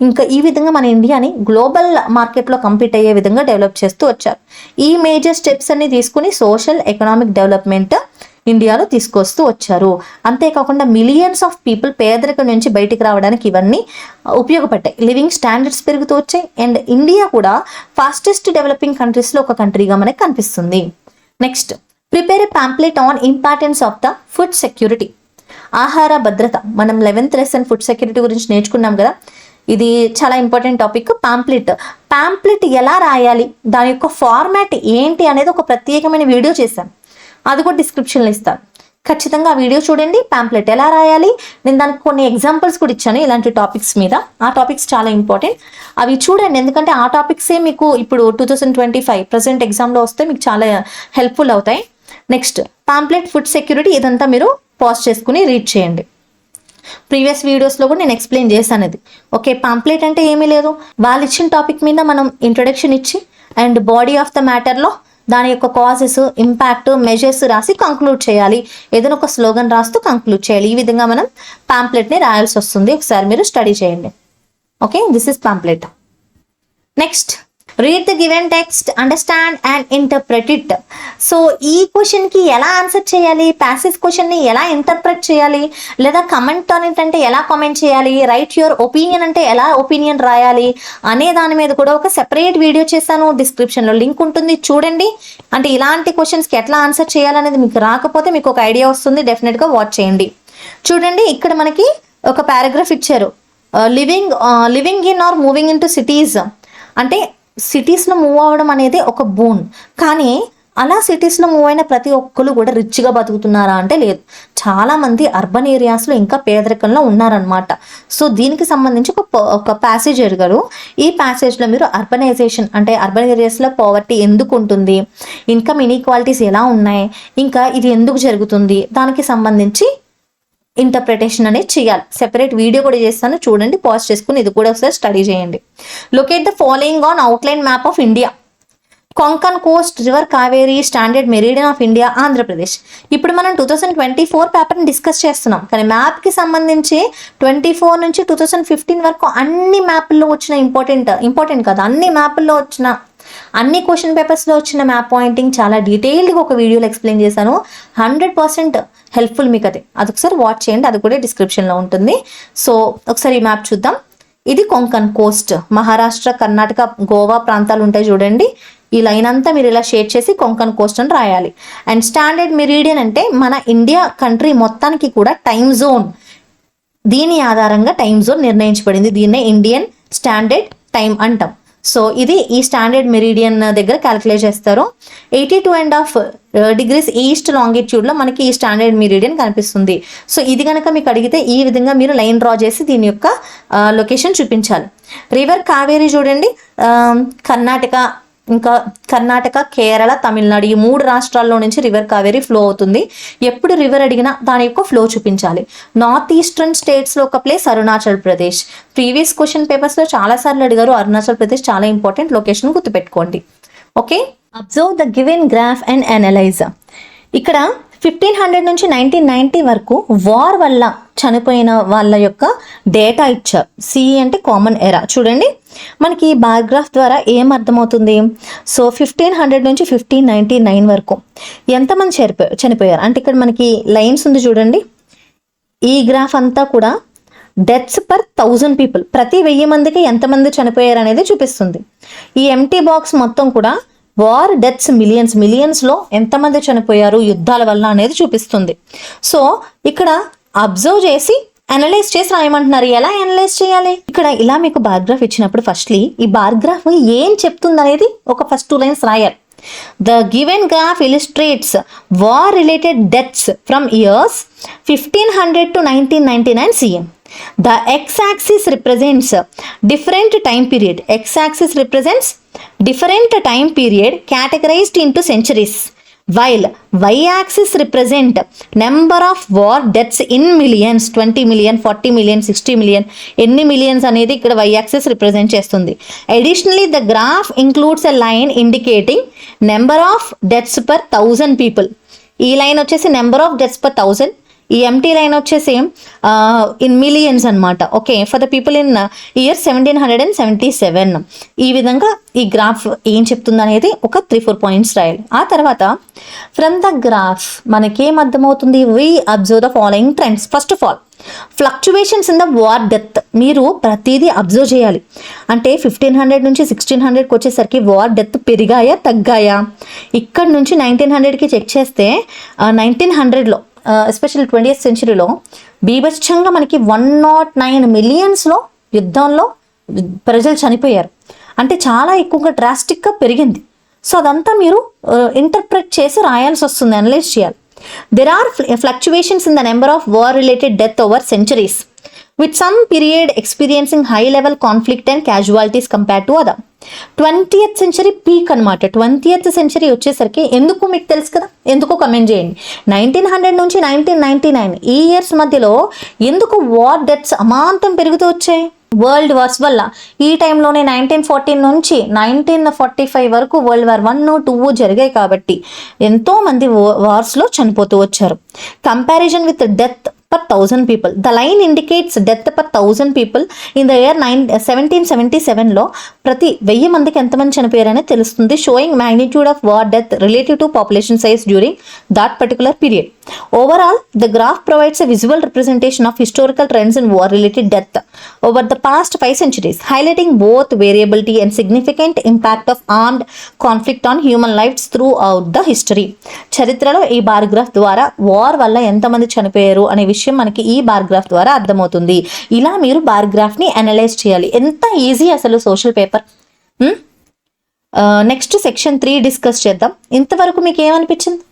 ఇంకా ఈ విధంగా మన ఇండియాని గ్లోబల్ మార్కెట్లో కంపీట్ అయ్యే విధంగా డెవలప్ చేస్తూ వచ్చారు. ఈ మేజర్ స్టెప్స్ అన్ని తీసుకుని సోషల్ ఎకనామిక్ డెవలప్మెంట్ ఇండియాలో తీసుకొస్తూ వచ్చారు. అంతేకాకుండా మిలియన్స్ ఆఫ్ పీపుల్ పేదరికం నుంచి బయటికి రావడానికి ఇవన్నీ ఉపయోగపడ్డాయి. లివింగ్ స్టాండర్డ్స్ పెరుగుతూ వచ్చాయి. అండ్ ఇండియా కూడా ఫాస్టెస్ట్ డెవలపింగ్ కంట్రీస్లో ఒక కంట్రీగా మనకి కనిపిస్తుంది. Next, prepare a pamphlet on importance of the food security. ఆహార భద్రత. మనం 11th లెసన్ ఫుడ్ సెక్యూరిటీ గురించి నేర్చుకున్నాం కదా. ఇది చాలా ఇంపార్టెంట్ టాపిక్. పాంప్లెట్ ఎలా రాయాలి, దాని యొక్క ఫార్మాట్ ఏంటి అనేది ఒక ప్రత్యేకమైన వీడియో చేశాను. అది కూడా డిస్క్రిప్షన్లో ఇస్తాను. ఖచ్చితంగా ఆ వీడియో చూడండి. పాంప్లెట్ ఎలా రాయాలి, నేను దానికి కొన్ని ఎగ్జాంపుల్స్ కూడా ఇచ్చాను ఇలాంటి టాపిక్స్ మీద. ఆ టాపిక్స్ చాలా ఇంపార్టెంట్, అవి చూడండి. ఎందుకంటే ఆ టాపిక్సే మీకు ఇప్పుడు 2025 ప్రజెంట్ ఎగ్జామ్లో వస్తే మీకు చాలా హెల్ప్ఫుల్ అవుతాయి. Next, pamphlet food security. ఇదంతా మీరు పాజ్ చేసుకుని రీడ్ చేయండి. ప్రీవియస్ వీడియోస్లో కూడా నేను ఎక్స్ప్లెయిన్ చేశాను ఇది. ఓకే, పాంప్లెట్ అంటే ఏమీ లేదు, వాళ్ళు ఇచ్చిన టాపిక్ మీద మనం ఇంట్రొడక్షన్ ఇచ్చి అండ్ బాడీ ఆఫ్ ద మ్యాటర్లో దాని యొక్క కాజెస్, ఇంపాక్ట్, మెజర్స్ రాసి కంక్లూడ్ చేయాలి. ఏదైనా ఒక స్లోగన్ రాస్తూ కంక్లూడ్ చేయాలి. ఈ విధంగా మనం పాంప్లెట్ని రాయాల్సి వస్తుంది. ఒకసారి మీరు స్టడీ చేయండి. Okay, this is pamphlet. Next, read the given text, understand and interpret it. So ఈ క్వశ్చన్కి ఎలా ఆన్సర్ చేయాలి, ప్యాసేజ్ క్వశ్చన్ని ఎలా ఇంటర్ప్రెట్ చేయాలి, లేదా కమెంట్ ఆన్ ఇట్ అంటే ఎలా కామెంట్ చేయాలి, రైట్ యువర్ ఒపీనియన్ అంటే ఎలా ఒపీనియన్ రాయాలి అనే దాని మీద కూడా ఒక సెపరేట్ వీడియో చేశాను. డిస్క్రిప్షన్లో లింక్ ఉంటుంది, చూడండి. అంటే ఇలాంటి క్వశ్చన్స్కి ఎట్లా ఆన్సర్ చేయాలనేది మీకు రాకపోతే మీకు ఒక ఐడియా వస్తుంది. డెఫినెట్గా వాచ్ చేయండి. చూడండి, ఇక్కడ మనకి ఒక పారాగ్రాఫ్ ఇచ్చారు. Living in or moving in to cities. అంటే సిటీస్లో మూవ్ అవ్వడం అనేది ఒక బూన్. కానీ అలా సిటీస్లో మూవ్ అయిన ప్రతి ఒక్కరు కూడా రిచ్గా బతుకుతున్నారా అంటే లేదు. చాలామంది అర్బన్ ఏరియాస్లో ఇంకా పేదరికంలో ఉన్నారనమాట. సో దీనికి సంబంధించి ఒక ప్యాసేజ్ అడిగారు. ఈ ప్యాసేజ్లో మీరు అర్బనైజేషన్ అంటే అర్బన్ ఏరియాస్లో పావర్టీ ఎందుకు ఉంటుంది, ఇన్కమ్ ఇన్ఈక్వాలిటీస్ ఎలా ఉన్నాయి, ఇంకా ఇది ఎందుకు జరుగుతుంది, దానికి సంబంధించి ఇంటర్ప్రిటేషన్ అనేది చేయాలి. సెపరేట్ వీడియో కూడా చేస్తాను, చూడండి, పాజ్ చేసుకుని ఇది కూడా ఒకసారి స్టడీ చేయండి. Locate the following on outline map of India. Konkan Coast, river Kaveri, standard meridian of India, Andhra Pradesh. ఇప్పుడు మనం 2024 పేపర్ని డిస్కస్ చేస్తున్నాం. కానీ మ్యాప్కి సంబంధించి 24 నుంచి 2015 వరకు అన్ని మ్యాప్ల్లో వచ్చిన ఇంపార్టెంట్ కదా, అన్ని మ్యాప్ల్లో వచ్చిన అన్ని క్వశ్చన్ పేపర్స్లో వచ్చిన మ్యాప్ పాయింటింగ్ చాలా డీటెయిల్డ్గా ఒక వీడియోలో ఎక్స్ప్లెయిన్ చేశాను. 100% హెల్ప్ఫుల్ మీకు. అది ఒకసారి వాచ్ చేయండి, అది కూడా డిస్క్రిప్షన్లో ఉంటుంది. సో ఒకసారి ఈ మ్యాప్ చూద్దాం. ఇది కొంకన్ కోస్ట్, మహారాష్ట్ర, కర్ణాటక, గోవా ప్రాంతాలు ఉంటాయి చూడండి. ఈ లైన్ అంతా మీరు ఇలా షేడ్ చేసి కొంకన్ కోస్ట్ అని రాయాలి. అండ్ స్టాండర్డ్ మెరీడియన్ అంటే మన ఇండియా కంట్రీ మొత్తానికి కూడా టైం జోన్, దీని ఆధారంగా టైం జోన్ నిర్ణయించబడింది. దీన్నే ఇండియన్ స్టాండర్డ్ టైం అంటాం. సో ఇది ఈ స్టాండర్డ్ మెరీడియన్ దగ్గర క్యాలిక్యులేట్ చేస్తారు. 82.5 degrees ఈస్ట్ లాంగిట్యూడ్లో మనకి ఈ స్టాండర్డ్ మెరీడియన్ కనిపిస్తుంది. సో ఇది కనుక మీకు అడిగితే ఈ విధంగా మీరు లైన్ డ్రా చేసి దీని యొక్క లొకేషన్ చూపించాలి. రివర్ కావేరీ చూడండి, కర్ణాటక, కేరళ, తమిళనాడు ఈ 3 రాష్ట్రాల్లో నుంచి రివర్ కావేరీ ఫ్లో అవుతుంది. ఎప్పుడు రివర్ అడిగినా దాని యొక్క ఫ్లో చూపించాలి. నార్త్ ఈస్టర్న్ స్టేట్స్లో ఒక place Arunachal Pradesh. Previous question పేపర్స్లో చాలాసార్లు అడిగారు. అరుణాచల్ ప్రదేశ్ చాలా ఇంపార్టెంట్, లొకేషన్ గుర్తుపెట్టుకోండి. Okay, observe the given graph and analyse. ఇక్కడ 1500 నుంచి 1990 వరకు వార్ వల్ల చనిపోయిన వాళ్ళ యొక్క డేటా ఇచ్చారు. సిఈ అంటే కామన్ ఎరా. చూడండి, మనకి ఈ బార్ గ్రాఫ్ ద్వారా ఏం అర్థమవుతుంది. సో 1500 నుంచి 1599 వరకు ఎంతమంది చనిపోయారు అంటే ఇక్కడ మనకి లైన్స్ ఉంది చూడండి. ఈ గ్రాఫ్ అంతా కూడా డెత్స్ పర్ 1000 పీపుల్, ప్రతి 1000 మందికి ఎంతమంది చనిపోయారు అనేది చూపిస్తుంది. ఈ ఎంటీ బాక్స్ మొత్తం కూడా వార్ డెత్స్ మిలియన్స్లో ఎంతమంది చనిపోయారు యుద్ధాల వల్ల అనేది చూపిస్తుంది. సో ఇక్కడ అబ్జర్వ్ చేసి అనలైజ్ చేసి రాయమంటున్నారు. ఎలా అనలైజ్ చేయాలి? ఇక్కడ ఇలా మీకు బార్ గ్రాఫ్ ఇచ్చినప్పుడు ఫస్ట్లీ ఈ బార్ గ్రాఫ్ ఏం చెప్తుంది అనేది ఒక ఫస్ట్ 2 lines రాయాలి. The given graph illustrates war-related deaths from years 1500 to 1999 CM. The x-axis represents different time period. X-axis represents different time period categorized into centuries, while y-axis represent number of war deaths in millions, 20 million, 40 million, 60 million, ఎన్ని millions అనేది ఇక్కడ y-axis represent చేస్తుంది. Additionally, the graph includes a line indicating number of deaths per 1000 people. ఈ line వచ్చేసి number of deaths per 1000, ఈ empty line వచ్చేసి in millions అనమాట. Okay, for the people in year 1777. ఈ విధంగా ఈ గ్రాఫ్ ఏం చెప్తుంది అనేది ఒక 3-4 పాయింట్స్ రాయాలి. ఆ తర్వాత ఫ్రమ్ ద గ్రాఫ్ మనకేం అర్థమవుతుంది? We observe the following trends. First of all, fluctuations in the war death. మీరు ప్రతిదీ అబ్జర్వ్ చేయాలి. అంటే 1500 నుంచి 1600కి వచ్చేసరికి వార్ డెత్ పెరిగాయా తగ్గాయా? ఇక్కడ నుంచి 1900కి చెక్ చేస్తే 1900లో ఎస్పెషల్లీ 20th సెంచరీలో బీభత్సంగా మనకి 109 మిలియన్స్లో యుద్ధంలో ప్రజలు చనిపోయారు. అంటే చాలా ఎక్కువగా డ్రాస్టిక్గా పెరిగింది. సో అదంతా మీరు ఇంటర్ప్రెట్ చేసి రాయాల్సి వస్తుంది, అనలైజ్ చేయాలి. There are fluctuations in the number of war-related death over centuries, with some period experiencing high-level conflict and casualties compared to other. 20th century peak అనమాట. 20th century వచ్చేసరికి ఎందుకు మీకు తెలుసు కదా, ఎందుకు కమెంట్ చేయండి. 1900 నుంచి 1999 ఈ ఇయర్స్ మధ్యలో ఎందుకు వార్ డెత్స్ అమాంతం పెరుగుతూ వచ్చాయి? వరల్డ్ వార్స్ వల్ల. ఈ టైంలోనే 1914 నుంచి 1945 వరకు వరల్డ్ వార్ 1, 2 జరిగాయి కాబట్టి ఎంతోమంది వార్స్లో చనిపోతూ వచ్చారు. Comparison with death per 1000 people. The line indicates death per 1000 people in the year 1777లో ప్రతి 1000 మందికి ఎంతమంది చనిపోయారని తెలుస్తుంది, sowing magnitude of war death relative to population size during that particular period. Overall, the graph provides a visual representation of historical trends in war-related death over the past 5 centuries, highlighting both variability and significant impact of armed conflict on human lives throughout the history. చరిత్రలో ఈ bar graph ద్వారా war వల్ల ఎంతమంది చనిపోయారు అనే విషయం మనకి ఈ బార్ గ్రాఫ్ ద్వారా అర్థమవుతుంది. ఇలా మీరు బార్ గ్రాఫ్ ని అనలైజ్ చేయాలి. ఎంత ఈజీ అసలు social paper. Next section 3 discuss చేద్దాం. ఇంతవరకు మీకు ఏమనిపించింది?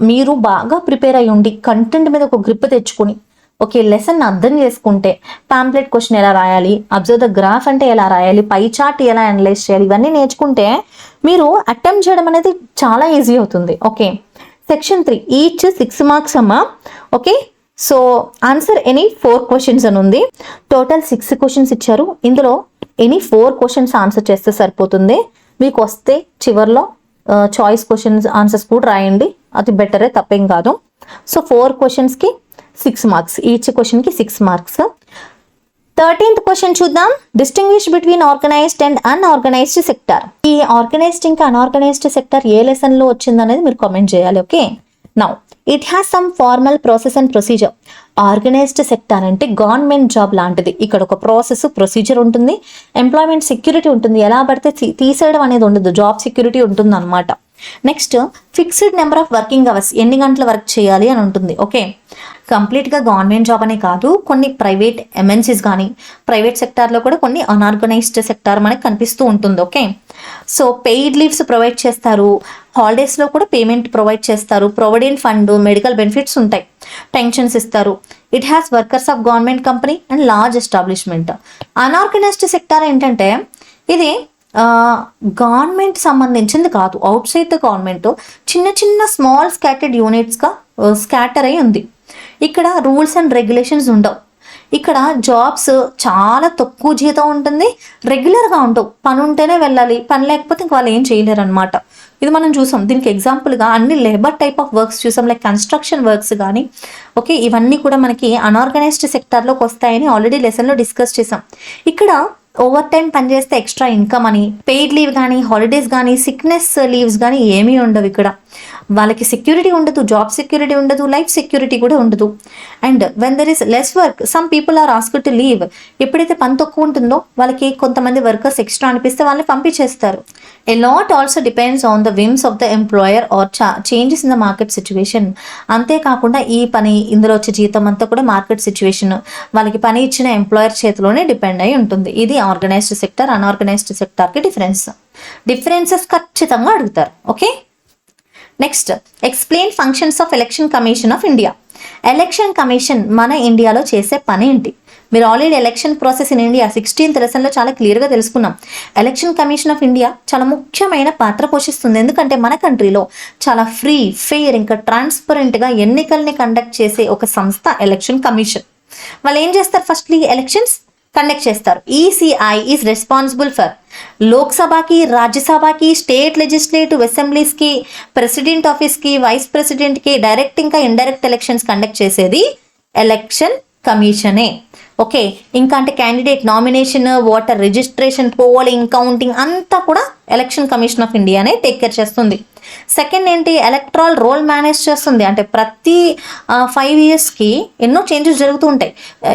మీరు బాగా ప్రిపేర్ అయ్యి ఉండి కంటెంట్ మీద ఒక గ్రిప్ తెచ్చుకొని ఓకే లెసన్ అర్థం చేసుకుంటే పాంప్లెట్ క్వశ్చన్ ఎలా రాయాలి, అబ్జర్వ్ ద గ్రాఫ్ అంటే ఎలా రాయాలి, పై చార్ట్ ఎలా అనలైజ్ చేయాలి, ఇవన్నీ నేర్చుకుంటే మీరు అటెంప్ట్ చేయడం అనేది చాలా ఈజీ అవుతుంది. ఓకే, సెక్షన్ 3 ఈచ్ 6 మార్క్స్ అమ్మా. Okay, so answer any 4 questions అని ఉంది. టోటల్ 6 క్వశ్చన్స్ ఇచ్చారు. ఇందులో ఎనీ 4 క్వశ్చన్స్ ఆన్సర్ చేస్తే సరిపోతుంది. మీకు వస్తే చివర్లో చాయిస్ క్వశ్చన్స్ ఆన్సర్స్ కూడా రాయండి, అది బెటరే, తప్పేం కాదు. సో 4 క్వశ్చన్స్కి 6 మార్క్స్, ఈచ్ క్వశ్చన్కి 6 మార్క్స్. 13th క్వశ్చన్ చూద్దాం. Distinguish between organised and unorganised sector. ఈ ఆర్గనైజ్డ్ ఇంకా అన్ఆర్గనైజ్డ్ సెక్టార్ ఏ లెసన్లో వచ్చింది అనేది మీరు కామెంట్ చేయాలి. Okay, now it has some formal process and procedure. Organised sector అంటే గవర్నమెంట్ జాబ్ లాంటిది. ఇక్కడ ఒక ప్రాసెస్, ప్రొసీజర్ ఉంటుంది, ఎంప్లాయ్మెంట్ సెక్యూరిటీ ఉంటుంది, ఎలా పడితే తీసేయడం అనేది ఉండదు, జాబ్ సెక్యూరిటీ ఉంటుంది అనమాట. Next fixed number of working hours, ఎన్ని గంటల వర్క్ చేయాలి అని ఉంటుంది. ఓకే, కంప్లీట్గా గవర్నమెంట్ జాబ్ అనే కాదు, కొన్ని ప్రైవేట్ ఎంఎన్సీస్ కానీ ప్రైవేట్ సెక్టార్లో కూడా కొన్ని అన్ఆర్గనైజ్డ్ సెక్టార్ మనకి కనిపిస్తూ ఉంటుంది. Okay, so paid leaves provide చేస్తారు, హాలిడేస్లో కూడా పేమెంట్ ప్రొవైడ్ చేస్తారు, ప్రొవిడెంట్ ఫండ్, మెడికల్ బెనిఫిట్స్ ఉంటాయి, పెన్షన్స్ ఇస్తారు. It has workers of government company and large establishment. Unorganised sector ఏంటంటే ఇది గవర్నమెంట్ సంబంధించింది కాదు, అవుట్ సైడ్ ద గవర్నమెంట్ చిన్న చిన్న స్మాల్ స్కాటర్డ్ యూనిట్స్గా స్కాటర్ అయి ఉంది. ఇక్కడ రూల్స్ అండ్ రెగ్యులేషన్స్ ఉండవు. ఇక్కడ జాబ్స్ చాలా తక్కువ జీతం ఉంటుంది, రెగ్యులర్గా ఉండవు, పని ఉంటేనే వెళ్ళాలి, పని లేకపోతే ఇంక వాళ్ళు ఏం చేయలేరు అనమాట. ఇది మనం చూసాం. దీనికి ఎగ్జాంపుల్గా అన్ని లేబర్ టైప్ ఆఫ్ వర్క్స్ చూసాం, లైక్ కన్స్ట్రక్షన్ వర్క్స్ కానీ. ఓకే, ఇవన్నీ కూడా మనకి అన్ఆర్గనైజ్డ్ సెక్టార్లోకి వస్తాయని ఆల్రెడీ లెసన్లో డిస్కస్ చేసాం. ఇక్కడ ఓవర్ టైం పనిచేస్తే ఎక్స్ట్రా ఇన్కమ్ అని, పెయిడ్ లీవ్ కానీ, హాలిడేస్ కానీ, సిక్నెస్ లీవ్స్ కానీ ఏమీ ఉండవు ఇక్కడ. వాళ్ళకి సెక్యూరిటీ ఉండదు, జాబ్ సెక్యూరిటీ ఉండదు, లైఫ్ సెక్యూరిటీ కూడా ఉండదు. And when there is less work some people are asked to leave. ఎప్పుడైతే పని తక్కువ ఉంటుందో వాళ్ళకి కొంతమంది వర్కర్స్ ఎక్స్ట్రా అనిపిస్తే వాళ్ళని పంపించేస్తారు. A lot also depends on the whims of the employer or changes in the market situation. అంతేకాకుండా ఈ పని ఇందులో వచ్చే జీతం అంతా కూడా మార్కెట్ సిచ్యువేషన్, వాళ్ళకి పని ఇచ్చిన ఎంప్లాయర్ చేతిలోనే డిపెండ్ అయి ఉంటుంది. ఇది ఆర్గనైజ్డ్ సెక్టర్, అన్ఆర్గనైజ్డ్ సెక్టార్కి డిఫరెన్సెస్ ఖచ్చితంగా అడుగుతారు. Okay, next explain functions of Election commission of India. Election commission మన ఇండియాలో చేసే పని ఏంటి? మీరు already election process in India 16th లెసన్లో చాలా క్లియర్గా తెలుసుకున్నాం. ఎలక్షన్ కమిషన్ ఆఫ్ ఇండియా చాలా ముఖ్యమైన పాత్ర పోషిస్తుంది. ఎందుకంటే మన కంట్రీలో చాలా ఫ్రీ, ఫెయిర్, ఇంకా ట్రాన్స్పరెంట్గా ఎన్నికల్ని కండక్ట్ చేసే ఒక సంస్థ ఎలక్షన్ కమిషన్. వాళ్ళు ఏం చేస్తారు? ఫస్ట్లీ ఎలక్షన్స్ కండక్ట్ చేస్తారు. ఈసీఐ ఈజ్ రెస్పాన్సిబుల్ ఫర్ లోక్సభకి, రాజ్యసభకి, స్టేట్ లెజిస్లేటివ్ అసెంబ్లీస్కి, ప్రెసిడెంట్ ఆఫీస్కి, వైస్ ప్రెసిడెంట్కి డైరెక్ట్ ఇంకా ఇండైరెక్ట్ ఎలక్షన్స్ కండక్ట్ చేసేది ఎలక్షన్ కమిషనే. ఓకే, ఇంకా అంటే candidate nomination, voter registration, polling, counting అంతా కూడా ఎలక్షన్ కమిషన్ ఆఫ్ ఇండియానే టేక్ కేర్ చేస్తుంది. సెకండ్ ఏంటి? ఎలక్ట్రల్ రోల్ మేనేజ్ చేస్తుంది. అంటే ప్రతి 5 yearsకి ఎన్నో చేంజెస్ జరుగుతూ ఉంటాయి.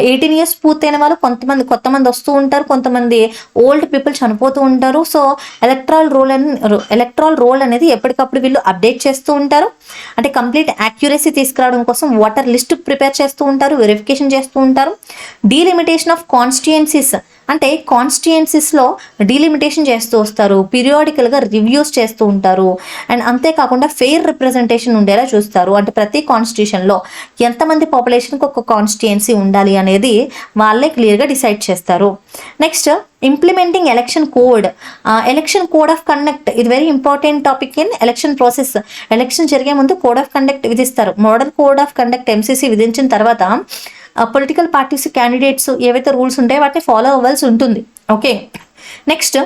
18 years పూర్తయిన వాళ్ళు కొత్తమంది వస్తూ ఉంటారు, కొంతమంది ఓల్డ్ పీపుల్ చనిపోతూ ఉంటారు. సో ఎలక్ట్రల్ రోల్ అనేది ఎప్పటికప్పుడు వీళ్ళు అప్డేట్ చేస్తూ ఉంటారు. అంటే కంప్లీట్ యాక్యురసీ తీసుకురావడం కోసం ఓటర్ లిస్ట్ ప్రిపేర్ చేస్తూ ఉంటారు, వెరిఫికేషన్ చేస్తూ ఉంటారు. డీలిమిటేషన్ ఆఫ్ కాన్స్టిట్యుయెన్సీస్, అంటే కాన్స్టిట్యుయెన్సీస్లో డీలిమిటేషన్ చేస్తూ వస్తారు, పీరియాడికల్గా రివ్యూస్ చేస్తూ ఉంటారు. అండ్ అంతేకాకుండా ఫెయిర్ రిప్రజెంటేషన్ ఉండేలా చూస్తారు. అంటే ప్రతి కాన్స్టిట్యూషన్లో ఎంతమంది పాపులేషన్కి ఒక కాన్స్టిట్యుయెన్సీ ఉండాలి అనేది వాళ్ళే క్లియర్గా డిసైడ్ చేస్తారు. Next implementing election code. Election code of conduct, ఇది very important topic in election process. Election జరిగే ముందు కోడ్ ఆఫ్ కండక్ట్ విధిస్తారు. Model code of conduct MCC విధించిన తర్వాత పొలిటికల్ పార్టీస్, క్యాండిడేట్స్ ఏవైతే రూల్స్ ఉంటాయో వాటిని ఫాలో అవ్వాల్సి ఉంటుంది. Okay, next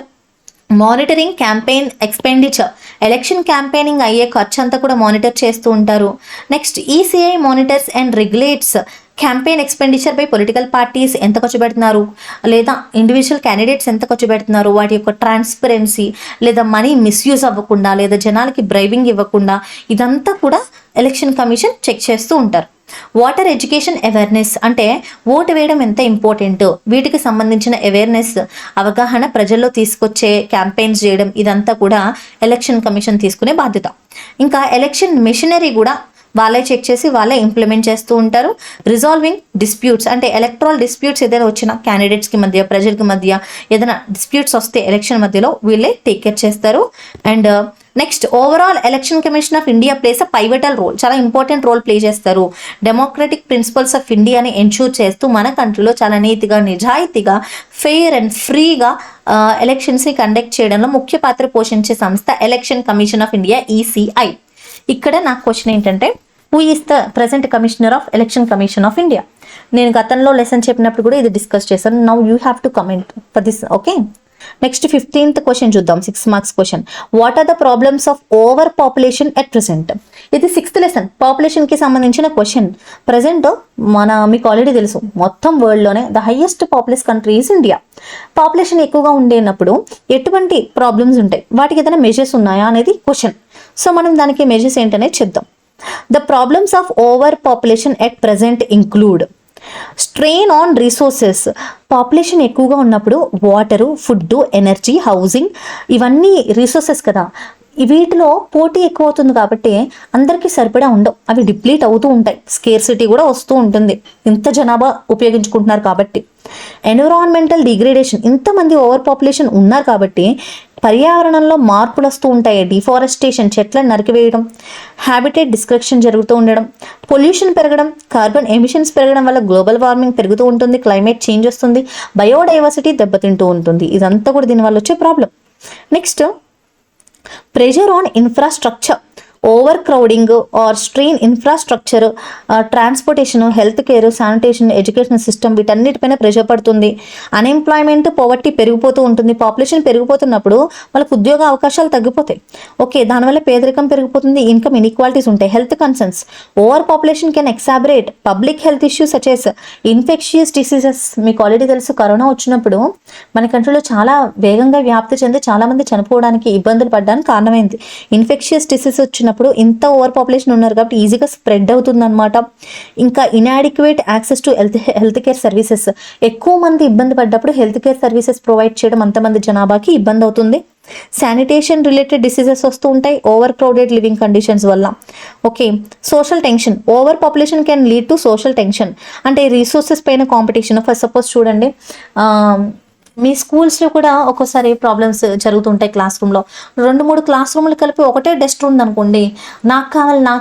monitoring campaign expenditure. Election campaigning అయ్యే ఖర్చు అంతా కూడా మానిటర్ చేస్తూ ఉంటారు. Next ECI monitors and regulates campaign expenditure by political parties ఎంత ఖర్చు పెడుతున్నారు, లేదా ఇండివిజువల్ క్యాండిడేట్స్ ఎంత ఖర్చు పెడుతున్నారు, వాటి యొక్క ట్రాన్స్పరెన్సీ, లేదా మనీ మిస్యూజ్ అవ్వకుండా, లేదా జనాలకి బ్రైబింగ్ ఇవ్వకుండా, ఇదంతా కూడా ఎలక్షన్ కమిషన్ చెక్ చేస్తూ ఉంటారు. వాటర్ ఎడ్యుకేషన్ అవేర్నెస్, అంటే ఓటు వేయడం ఎంత ఇంపార్టెంట్, వీటికి సంబంధించిన అవేర్నెస్, అవగాహన ప్రజల్లో తీసుకొచ్చే క్యాంపెయిన్స్ చేయడం, ఇదంతా కూడా ఎలక్షన్ కమిషన్ తీసుకునే బాధ్యత. ఇంకా ఎలక్షన్ మెషినరీ కూడా వాళ్ళే చెక్ చేసి వాళ్ళే ఇంప్లిమెంట్ చేస్తూ ఉంటారు. రిజాల్వింగ్ డిస్ప్యూట్స్, అంటే ఎలక్ట్రల్ డిస్ప్యూట్స్ ఏదైనా వచ్చినా క్యాండిడేట్స్కి మధ్య, ప్రజలకి మధ్య ఏదైనా డిస్ప్యూట్స్ వస్తే ఎలక్షన్ మధ్యలో వీళ్ళే టేక్ కేర్ చేస్తారు. And next overall Election commission of India plays a pivotal role, చాలా ఇంపార్టెంట్ రోల్ ప్లే చేస్తారు. డెమోక్రటిక్ ప్రిన్సిపల్స్ ఆఫ్ ఇండియాని ఎన్షూర్ చేస్తూ మన కంట్రీలో చాలా నీతిగా, నిజాయితీగా, ఫెయిర్ అండ్ ఫ్రీగా ఎలక్షన్స్ని కండక్ట్ చేయడంలో ముఖ్య పాత్ర పోషించే సంస్థ Election commission of India, ECI. ఇక్కడ నాకు క్వశ్చన్ ఏంటంటే, who is the present commissioner of Election commission of India? నేను గతంలో లెసన్ చెప్పినప్పుడు కూడా ఇది డిస్కస్ చేశాను. Now you have to comment for this. Okay, next 15th question చూద్దాం. 6 marks question. What are the problems of over population at present? ఇది 6th lesson పాపులేషన్కి సంబంధించిన question. Present మీకు ఆల్రెడీ తెలుసు, మొత్తం వరల్డ్లోనే the highest populous country is India. Population ఎక్కువగా ఉండేటప్పుడు ఎటువంటి ప్రాబ్లమ్స్ ఉంటాయి, వాటికి ఏదైనా మెజర్స్ ఉన్నాయా అనేది క్వశ్చన్. సో మనం దానికి మెజర్స్ ఏంటనేది చెప్దాం. The problems of over population at present include strain on resources. Population ఎక్కువగా ఉన్నప్పుడు వాటరు, ఫుడ్, ఎనర్జీ, హౌసింగ్ ఇవన్నీ రిసోర్సెస్ కదా, వీటిలో పోటీ ఎక్కువ అవుతుంది కాబట్టి అందరికీ సరిపడా ఉండవు, అవి డిప్లీట్ అవుతూ ఉంటాయి, స్కేర్సిటీ కూడా వస్తూ ఉంటుంది ఇంత జనాభా ఉపయోగించుకుంటున్నారు కాబట్టి. ఎన్విరాన్మెంటల్ డిగ్రేడేషన్, ఇంతమంది ఓవర్ పాపులేషన్ ఉన్నారు కాబట్టి పర్యావరణంలో మార్పులు వస్తూ ఉంటాయి. డిఫారెస్టేషన్, చెట్లను నరికివేయడం, హ్యాబిటేట్ డిస్ట్రక్షన్ జరుగుతూ ఉండడం, పొల్యూషన్ పెరగడం, కార్బన్ ఎమిషన్స్ పెరగడం వల్ల గ్లోబల్ వార్మింగ్ పెరుగుతూ ఉంటుంది, క్లైమేట్ చేంజ్ వస్తుంది, బయోడైవర్సిటీ దెబ్బతింటూ ఉంటుంది. ఇదంతా కూడా దీనివల్ల వచ్చే problem. Next pressure on infrastructure. Overcrowding or strain infrastructure, transportation, health care, sanitation, education system వీటన్నిటిపైన ప్రెషర్ పడుతుంది. అన్ఎంప్లాయ్మెంట్, పవర్టీ పెరిగిపోతూ ఉంటుంది. పాపులేషన్ పెరిగిపోతున్నప్పుడు వాళ్ళకి ఉద్యోగ అవకాశాలు తగ్గిపోతాయి. ఓకే, దానివల్ల పేదరికం పెరిగిపోతుంది, ఇన్కమ్ ఇన్ఈక్వాలిటీస్ ఉంటాయి. Health concerns, overpopulation can exacerbate public health issues such as infectious diseases. మీకు ఆల్రెడీ తెలుసు, కరోనా వచ్చినప్పుడు మన కంట్రీలో చాలా వేగంగా వ్యాప్తి చెంది చాలామంది చనిపోవడానికి, ఇబ్బందులు పడడానికి కారణమైంది. ఇన్ఫెక్షియస్ డిసీజ్ వచ్చిన వచ్చినప్పుడు ఇంత ఓవర్ పాపులేషన్ ఉన్నారు కాబట్టి ఈజీగా స్ప్రెడ్ అవుతుంది అనమాట. ఇంకా inadequate access to health care services, ఎక్కువ మంది ఇబ్బంది పడ్డప్పుడు హెల్త్ కేర్ సర్వీసెస్ ప్రొవైడ్ చేయడం అంతమంది జనాభాకి ఇబ్బంది అవుతుంది. శానిటేషన్ రిలేటెడ్ డిసీజెస్ వస్తూ ఉంటాయి ఓవర్ క్రౌడెడ్ లివింగ్ కండిషన్స్ వల్ల. Okay, social tension, over population can lead to social tension, అంటే రీసోర్సెస్ పైన కాంపిటీషన్. ఫర్ సపోజ్ చూడండి, మీ స్కూల్స్లో కూడా ఒక్కోసారి ప్రాబ్లమ్స్ జరుగుతుంటాయి. క్లాస్ రూమ్లో 2-3 క్లాస్ రూమ్లు కలిపి ఒకటే డెస్క్ ఉంది అనుకోండి, నాకు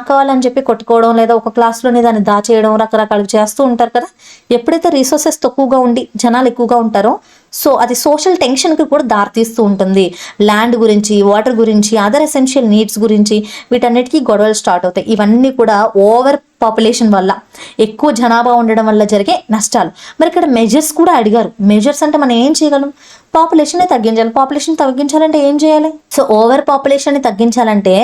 కావాలి అని చెప్పి కొట్టుకోవడం, లేదా ఒక క్లాస్లోనే దాన్ని దాచేయడం, రకరకాలు చేస్తూ ఉంటారు కదా. ఎప్పుడైతే రీసోర్సెస్ తక్కువగా ఉండి జనాలు ఎక్కువగా ఉంటారో సో అది సోషల్ టెన్షన్కి కూడా దారితీస్తూ ఉంటుంది. ల్యాండ్ గురించి, వాటర్ గురించి, అదర్ ఎసెన్షియల్ నీడ్స్ గురించి వీటన్నిటికీ గొడవలు స్టార్ట్ అవుతాయి. ఇవన్నీ కూడా ఓవర్ పాపులేషన్ వల్ల, ఎక్కువ జనాభా ఉండడం వల్ల జరిగే నష్టాలు. మరి ఇక్కడ మెజర్స్ కూడా అడిగారు. మెజర్స్ అంటే మనం ఏం చేయగలం? పాపులేషన్ని తగ్గించాలి. పాపులేషన్ తగ్గించాలంటే ఏం చేయాలి? సో ఓవర్ పాపులేషన్ని తగ్గించాలంటే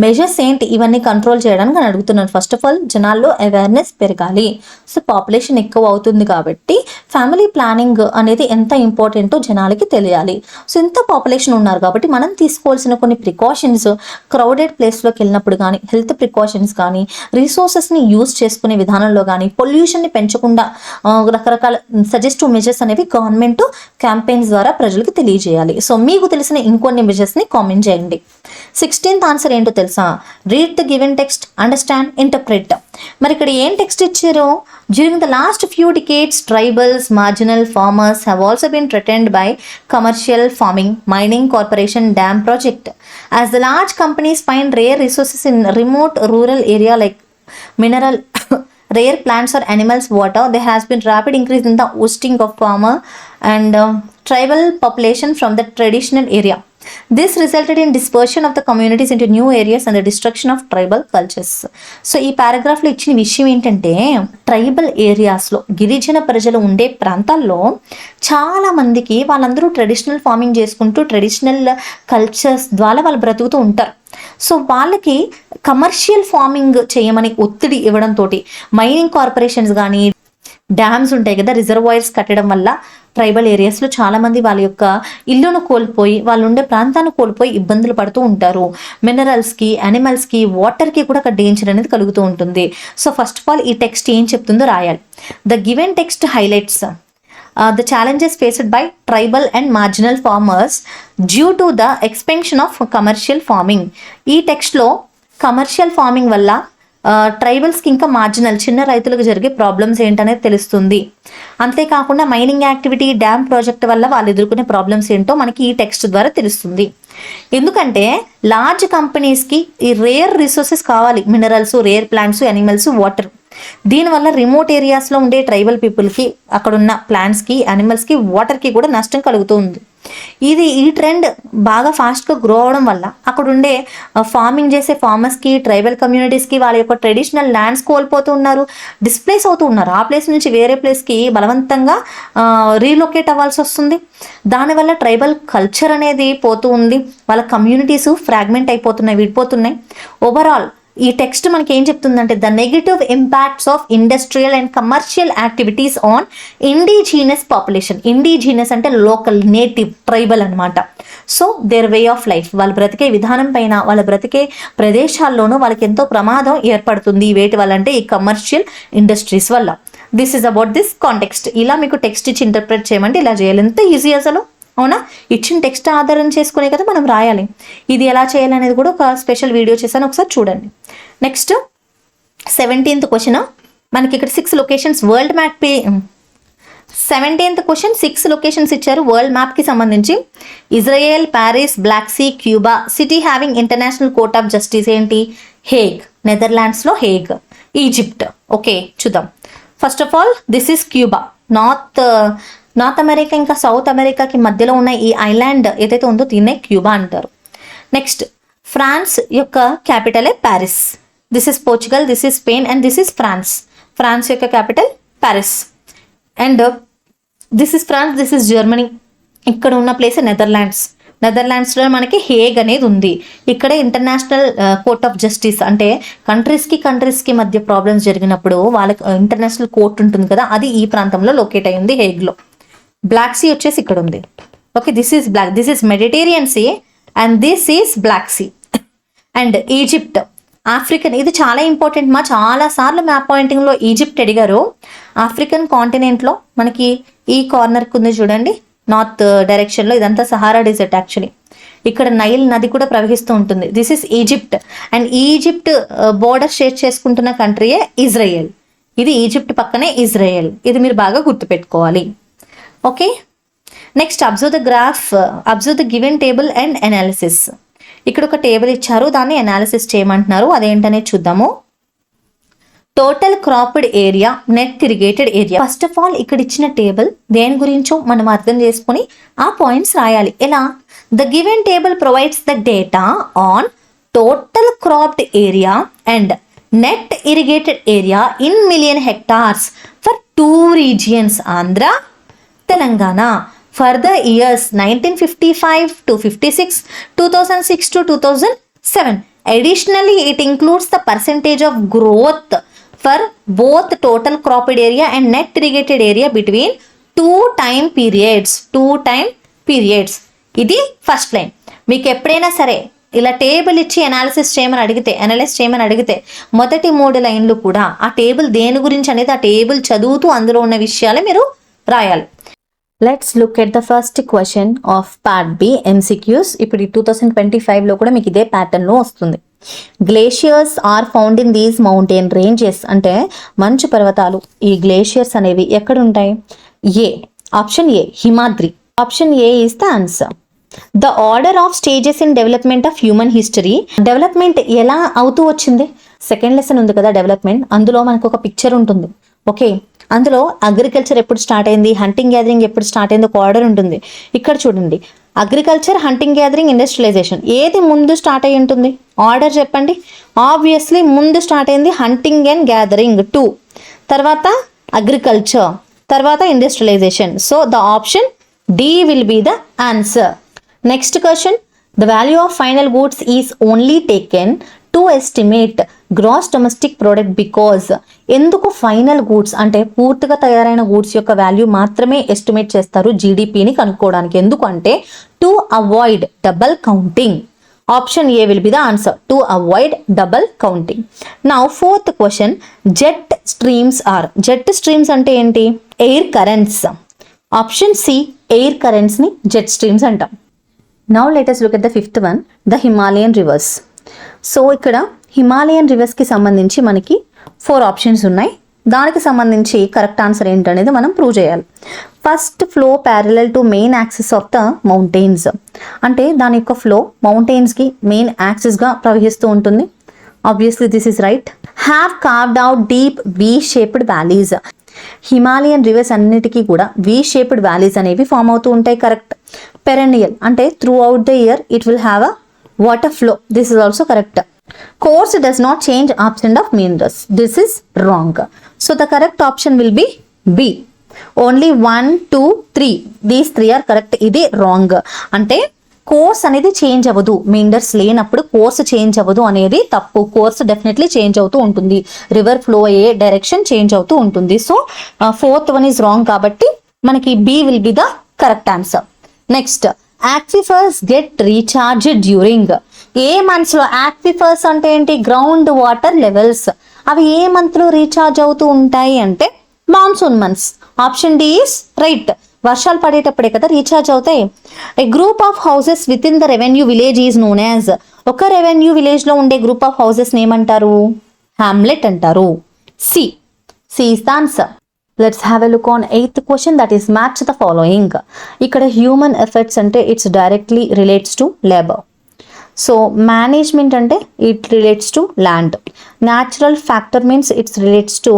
మెజర్స్ ఏంటి? ఇవన్నీ కంట్రోల్ చేయడానికి నేను అడుగుతున్నాను. ఫస్ట్ ఆఫ్ ఆల్ జనాల్లో అవేర్నెస్ పెరగాలి. సో పాపులేషన్ ఎక్కువ అవుతుంది కాబట్టి ఫ్యామిలీ ప్లానింగ్ అనేది ఎంత ఇంపార్టెంటో జనాలకి తెలియాలి. సో ఇంత పాపులేషన్ ఉన్నారు కాబట్టి మనం తీసుకోవాల్సిన కొన్ని ప్రికాషన్స్, క్రౌడెడ్ ప్లేస్లోకి వెళ్ళినప్పుడు కానీ, హెల్త్ ప్రికాషన్స్ కానీ, రీసోర్సెస్ని యూజ్ చేసుకునే విధానంలో కానీ, పొల్యూషన్ని పెంచకుండా రకరకాల సజెస్టివ్ మెజర్స్ అనేవి గవర్నమెంట్ క్యాంపెయిన్స్ ద్వారా ప్రజలకు తెలియజేయాలి. సో మీకు తెలిసిన ఇంకొన్ని మెజర్స్ని కామెంట్ చేయండి. 16th ఆన్సర్ ఏంటో తెలుసా? Read the given text, understand, interpret. మరి ఇక్కడ ఏం టెక్స్ట్ ఇచ్చారు? During the last few decades tribals, marginal farmers have also been threatened by commercial farming, mining corporation, dam project. As the large companies find rare resources in remote rural area like mineral rare plants or animals water, there has been rapid increase in the ousting of farmer and tribal population from the traditional area. This resulted in dispersion of the communities into new areas and the destruction of tribal cultures. So ఈ పారాగ్రాఫ్లో ఇచ్చిన విషయం ఏంటంటే, tribal ఏరియాస్లో, గిరిజన ప్రజలు ఉండే ప్రాంతాల్లో చాలా మందికి వాళ్ళందరూ ట్రెడిషనల్ ఫార్మింగ్ చేసుకుంటూ ట్రెడిషనల్ కల్చర్స్ ద్వారా వాళ్ళు బ్రతుకుతూ ఉంటారు. సో వాళ్ళకి కమర్షియల్ ఫార్మింగ్ చేయమని ఒత్తిడి ఇవ్వడంతో మైనింగ్ కార్పొరేషన్స్ కానీ, డ్యామ్స్ ఉంటాయి కదా, రిజర్వాయర్స్ కట్టడం వల్ల ట్రైబల్ ఏరియాస్లో చాలామంది వాళ్ళ యొక్క ఇల్లును కోల్పోయి, వాళ్ళు ఉండే ప్రాంతాన్ని కోల్పోయి ఇబ్బందులు పడుతూ ఉంటారు. మినరల్స్కి, యానిమల్స్కి, వాటర్కి కూడా ఒక డేంజర్ అనేది కలుగుతూ ఉంటుంది. సో ఫస్ట్ ఆఫ్ ఆల్ ఈ టెక్స్ట్ ఏం చెప్తుందో రాయాలి. The given text highlights the challenges faced by tribal and marginal farmers due to the expansion of commercial farming. ఈ టెక్స్ట్లో కమర్షియల్ ఫార్మింగ్ వల్ల ట్రైబల్స్కి ఇంకా మార్జినల్ చిన్న రైతులకు జరిగే ప్రాబ్లమ్స్ ఏంటనేది తెలుస్తుంది. అంతేకాకుండా మైనింగ్ యాక్టివిటీ, డ్యామ్ ప్రాజెక్ట్ వల్ల వాళ్ళు ఎదుర్కొనే ప్రాబ్లమ్స్ ఏంటో మనకి ఈ టెక్స్ట్ ద్వారా తెలుస్తుంది. ఎందుకంటే లార్జ్ కంపెనీస్కి ఈ రేర్ రిసోర్సెస్ కావాలి, minerals, rare plants, animals, water. దీనివల్ల రిమోట్ ఏరియాస్లో ఉండే ట్రైబల్ పీపుల్కి, అక్కడున్న ప్లాంట్స్కి, యానిమల్స్కి, వాటర్కి కూడా నష్టం కలుగుతుంది. ఈ ట్రెండ్ బాగా ఫాస్ట్గా గ్రో అవడం వల్ల అక్కడ ఉండే ఫార్మింగ్ చేసే ఫార్మర్స్కి, ట్రైబల్ కమ్యూనిటీస్కి వాళ్ళ యొక్క ట్రెడిషనల్ ల్యాండ్స్ కోల్పోతూ ఉన్నారు, డిస్ప్లేస్ అవుతూ ఉన్నారు. ఆ ప్లేస్ నుంచి వేరే ప్లేస్కి బలవంతంగా రీలొకేట్ అవ్వాల్సి వస్తుంది. దానివల్ల ట్రైబల్ కల్చర్ అనేది పోతూ ఉంది, వాళ్ళ కమ్యూనిటీస్ ఫ్రాగ్మెంట్ అయిపోతున్నాయి, విడిపోతున్నాయి. ఓవరాల్ ఈ టెక్స్ట్ మనకి ఏం చెప్తుందంటే, the negative impacts of industrial and commercial activities on indigenous population. Indigenous అంటే లోకల్, నేటివ్, ట్రైబల్ అనమాట. So their way of life, వాళ్ళు బ్రతికే విధానం పైన, వాళ్ళ బ్రతికే ప్రదేశాల్లోనూ వాళ్ళకి ఎంతో ప్రమాదం ఏర్పడుతుంది. వేటి వల్ల అంటే ఈ కమర్షియల్ ఇండస్ట్రీస్ వల్ల. This is about this context. ఇలా మీకు టెక్స్ట్ ఇచ్చి ఇంటర్ప్రెట్ చేయమంటే ఇలా చేయాలి. ఎంత ఈజీ అసలు, అవునా? ఇచ్చిన టెక్స్ట్ ఆధారం చేసుకునే కదా మనం రాయాలి. ఇది ఎలా చేయాలనేది కూడా ఒక స్పెషల్ వీడియో చేశాను, ఒకసారి చూడండి. నెక్స్ట్ 17th క్వశ్చన్ మనకి ఇక్కడ 6 locations world map. 17th question 6 locations ఇచ్చారు వరల్డ్ మ్యాప్కి సంబంధించి. Israel, Paris, Black Sea, Cuba. City having International Court of Justice ఏంటి? హేగ్, నెదర్లాండ్స్లో హేగ్. ఈజిప్ట్. ఓకే చూద్దాం. First of all this is Cuba. North America ఇంకా South అమెరికాకి మధ్యలో ఉన్న ఈ ఐలాండ్ ఏదైతే ఉందో దీన్నే క్యూబా అంటారు. నెక్స్ట్ ఫ్రాన్స్ యొక్క క్యాపిటలే Paris. This is Portugal, this is Spain and this is France. France యొక్క capital Paris. And this is France, this is Germany. ఇక్కడ ఉన్న ప్లేస్ నెదర్లాండ్స్. నెదర్లాండ్స్లో మనకి హేగ్ అనేది ఉంది. ఇక్కడే ఇంటర్నేషనల్ కోర్ట్ ఆఫ్ జస్టిస్, అంటే కంట్రీస్కి మధ్య ప్రాబ్లమ్స్ జరిగినప్పుడు వాళ్ళకి ఇంటర్నేషనల్ కోర్ట్ ఉంటుంది కదా, అది ఈ ప్రాంతంలో లొకేట్ అయి ఉంది, హేగ్లో. బ్లాక్ సీ వచ్చేసి ఇక్కడ ఉంది. Okay, this is Mediterranean sea and this is Black Sea. And Egypt, African, ఇది చాలా ఇంపార్టెంట్ మా, చాలా సార్లు మ్యాప్ పాయింటింగ్ లో ఈజిప్ట్ అడిగారు. ఆఫ్రికన్ కాంటినెంట్ లో మనకి ఈ కార్నర్ ఉంది చూడండి, నార్త్ డైరెక్షన్ లో, ఇదంతా సహారా డిజర్ట్ యాక్చువల్లీ. ఇక్కడ నైల్ నది కూడా ప్రవహిస్తూ ఉంటుంది. This is Egypt. And Egypt border share చేసుకుంటున్న కంట్రీయే ఇజ్రాయెల్. ఇది ఈజిప్ట్ పక్కనే ఇజ్రాయెల్. ఇది మీరు బాగా గుర్తుపెట్టుకోవాలి. Okay, next observe the graph, observe the given table and analysis. ఇక్కడ ఒక టేబుల్ ఇచ్చారు, దాన్ని అనాలిసిస్ చేయమంటున్నారు. అదేంటనేది చూద్దాము. Total cropped area, net irrigated area. First of all ఇక్కడ ఇచ్చిన టేబుల్ దేని గురించో మనం అర్థం చేసుకుని ఆ పాయింట్స్ రాయాలి. ఎలా? The given table provides the data on total cropped area and net irrigated area in million hectares for 2 regions, Andhra, Telangana, for the years 1955 to 56, 2006 to 2007. Additionally, it includes the percentage of growth for both total cropped area and net irrigated area between 2 time periods. ఇది first line. మీకు ఎప్పుడైనా సరే ఇలా table ఇచ్చి analyse చేయమని అడిగితే మొదటి 3 లైన్లు కూడా ఆ టేబుల్ దేని గురించి అనేది ఆ టేబుల్ చదువుతూ అందులో ఉన్న విషయాలే మీరు రాయాలి. Let's look at the first question of part B MCQs. ఇప్పుడు 2025లో కూడా మీకు ఇదే ప్యాటర్న్లో వస్తుంది. Glaciers are found in these mountain ranges. అంటే మంచు పర్వతాలు, ఈ గ్లేషియర్స్ అనేవి ఎక్కడ ఉంటాయి? Option A Himadri. Option A is the answer. The order of stages in development of human history. Development ఎలా అవుతూ వచ్చింది? సెకండ్ లెసన్ ఉంది కదా డెవలప్మెంట్, అందులో మనకు ఒక పిక్చర్ ఉంటుంది. ఓకే, అందులో అగ్రికల్చర్ ఎప్పుడు స్టార్ట్ అయింది, హంటింగ్ గ్యాదరింగ్ ఎప్పుడు స్టార్ట్ అయింది, ఒక ఆర్డర్ ఉంటుంది. ఇక్కడ చూడండి, అగ్రికల్చర్, హంటింగ్ గ్యాదరింగ్, ఇండస్ట్రియలైజేషన్, ఏది ముందు స్టార్ట్ అయి ఉంటుంది? ఆర్డర్ చెప్పండి. ఆబ్వియస్లీ ముందు స్టార్ట్ అయింది హంటింగ్ అండ్ గ్యాదరింగ్ 2, తర్వాత అగ్రికల్చర్, తర్వాత industrialisation. So the option D will be the answer. Next question. The value of final goods is only taken to estimate gross domestic product because. ఎందుకు final goods అంటే పూర్తిగా తయారైన goods యొక్క value మాత్రమే estimate చేస్తారు జీడిపిని కనుక్కోవడానికి? ఎందుకంటే to avoid double counting. Option A will be the answer, to avoid double counting. Now fourth question. Jet streams are. Jet streams అంటే ఏంటి? Air currents. Option C, air currents ని jet streams అంటాం. Now let us look at the fifth one, the Himalayan rivers. So ఇక్కడ Himalayan రివర్స్కి సంబంధించి మనకి 4 options ఉన్నాయి. దానికి సంబంధించి కరెక్ట్ ఆన్సర్ ఏంటనేది మనం ప్రూవ్ చేయాలి. First, flow parallel to main axis of the mountains. అంటే దాని యొక్క ఫ్లో మౌంటైన్స్కి మెయిన్ యాక్సిస్గా ప్రవహిస్తూ ఉంటుంది. Obviously this is right. Have carved out deep we shaped valleys. Himalayan reverse అన్నిటికీ కూడా వీ షేప్డ్ వ్యాలీస్ అనేవి ఫామ్ అవుతూ ఉంటాయి. కరెక్ట్. పెరెనియల్ అంటే through out the year it will have a water flow. This is also correct. Course does not change absent of meanders. This is wrong. So the correct option will be B. Only 1, 2, 3. These 3 are correct. ఇది wrong. అంటే course అనేది change అవ్వదు, మీండర్స్ లేనప్పుడు course change అవ్వదు అనేది తప్పు. Course definitely change అవుతూ ఉంటుంది, రివర్ ఫ్లో అయ్యే డైరెక్షన్ చేంజ్ అవుతూ ఉంటుంది. So 4th one is wrong కాబట్టి మనకి B will be the correct answer. Next, aquifers get recharged during. ఏ మంత్స్ లో? యాక్విఫర్స్ అంటే ఏంటి? Ground water levels. అవి ఏ మంత్ లో రీఛార్జ్ అవుతూ ఉంటాయి అంటే monsoon months. Option D is right. వర్షాలు పడేటప్పుడే కదా రీఛార్జ్ అవుతాయి. A group of houses within the revenue village is known as. ఒక రెవెన్యూ విలేజ్ లో ఉండే గ్రూప్ ఆఫ్ హౌసెస్ ఏమంటారు? హ్యామ్లెట్ అంటారు. C is the answer. Let's have a look on 8th question, that is match the following. ఇక్కడ human efforts అంటే it's directly relates to labour. So management అంటే it relates to land. Natural factor means it's relates to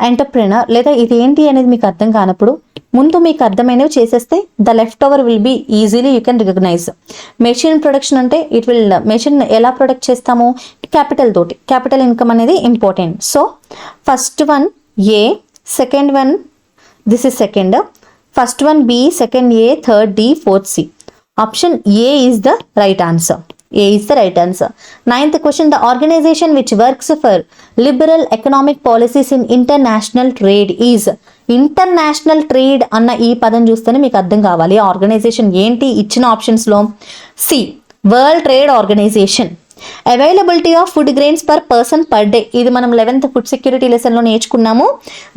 entrepreneur. లేదా ఇది ఏంటి అనేది మీకు అర్థం కానప్పుడు ముందు మీకు అర్థమైనవి చేసేస్తే the left over will be easily you can recognise. Machine production అంటే ఇట్ విల్, మెషిన్ ఎలా ప్రొడక్ట్ చేస్తాము? క్యాపిటల్ తోటి. క్యాపిటల్ ఇన్కమ్ అనేది important. So first one A, second one this is second, first one B, second A, third D, fourth C. Option A is the right answer. A is the right answer. 9th question. The organization which works for liberal economic policies in international trade is. International trade అన్న ఈ పదం చూస్తేనే మీకు అర్థం కావాలి organisation ఏంటి ఇచ్చిన options లో. C, world trade organisation. Availability of food grains per person per day, ఇది మనం 11th ఫుడ్ సెక్యూరిటీ లెసన్లో నేర్చుకున్నాము.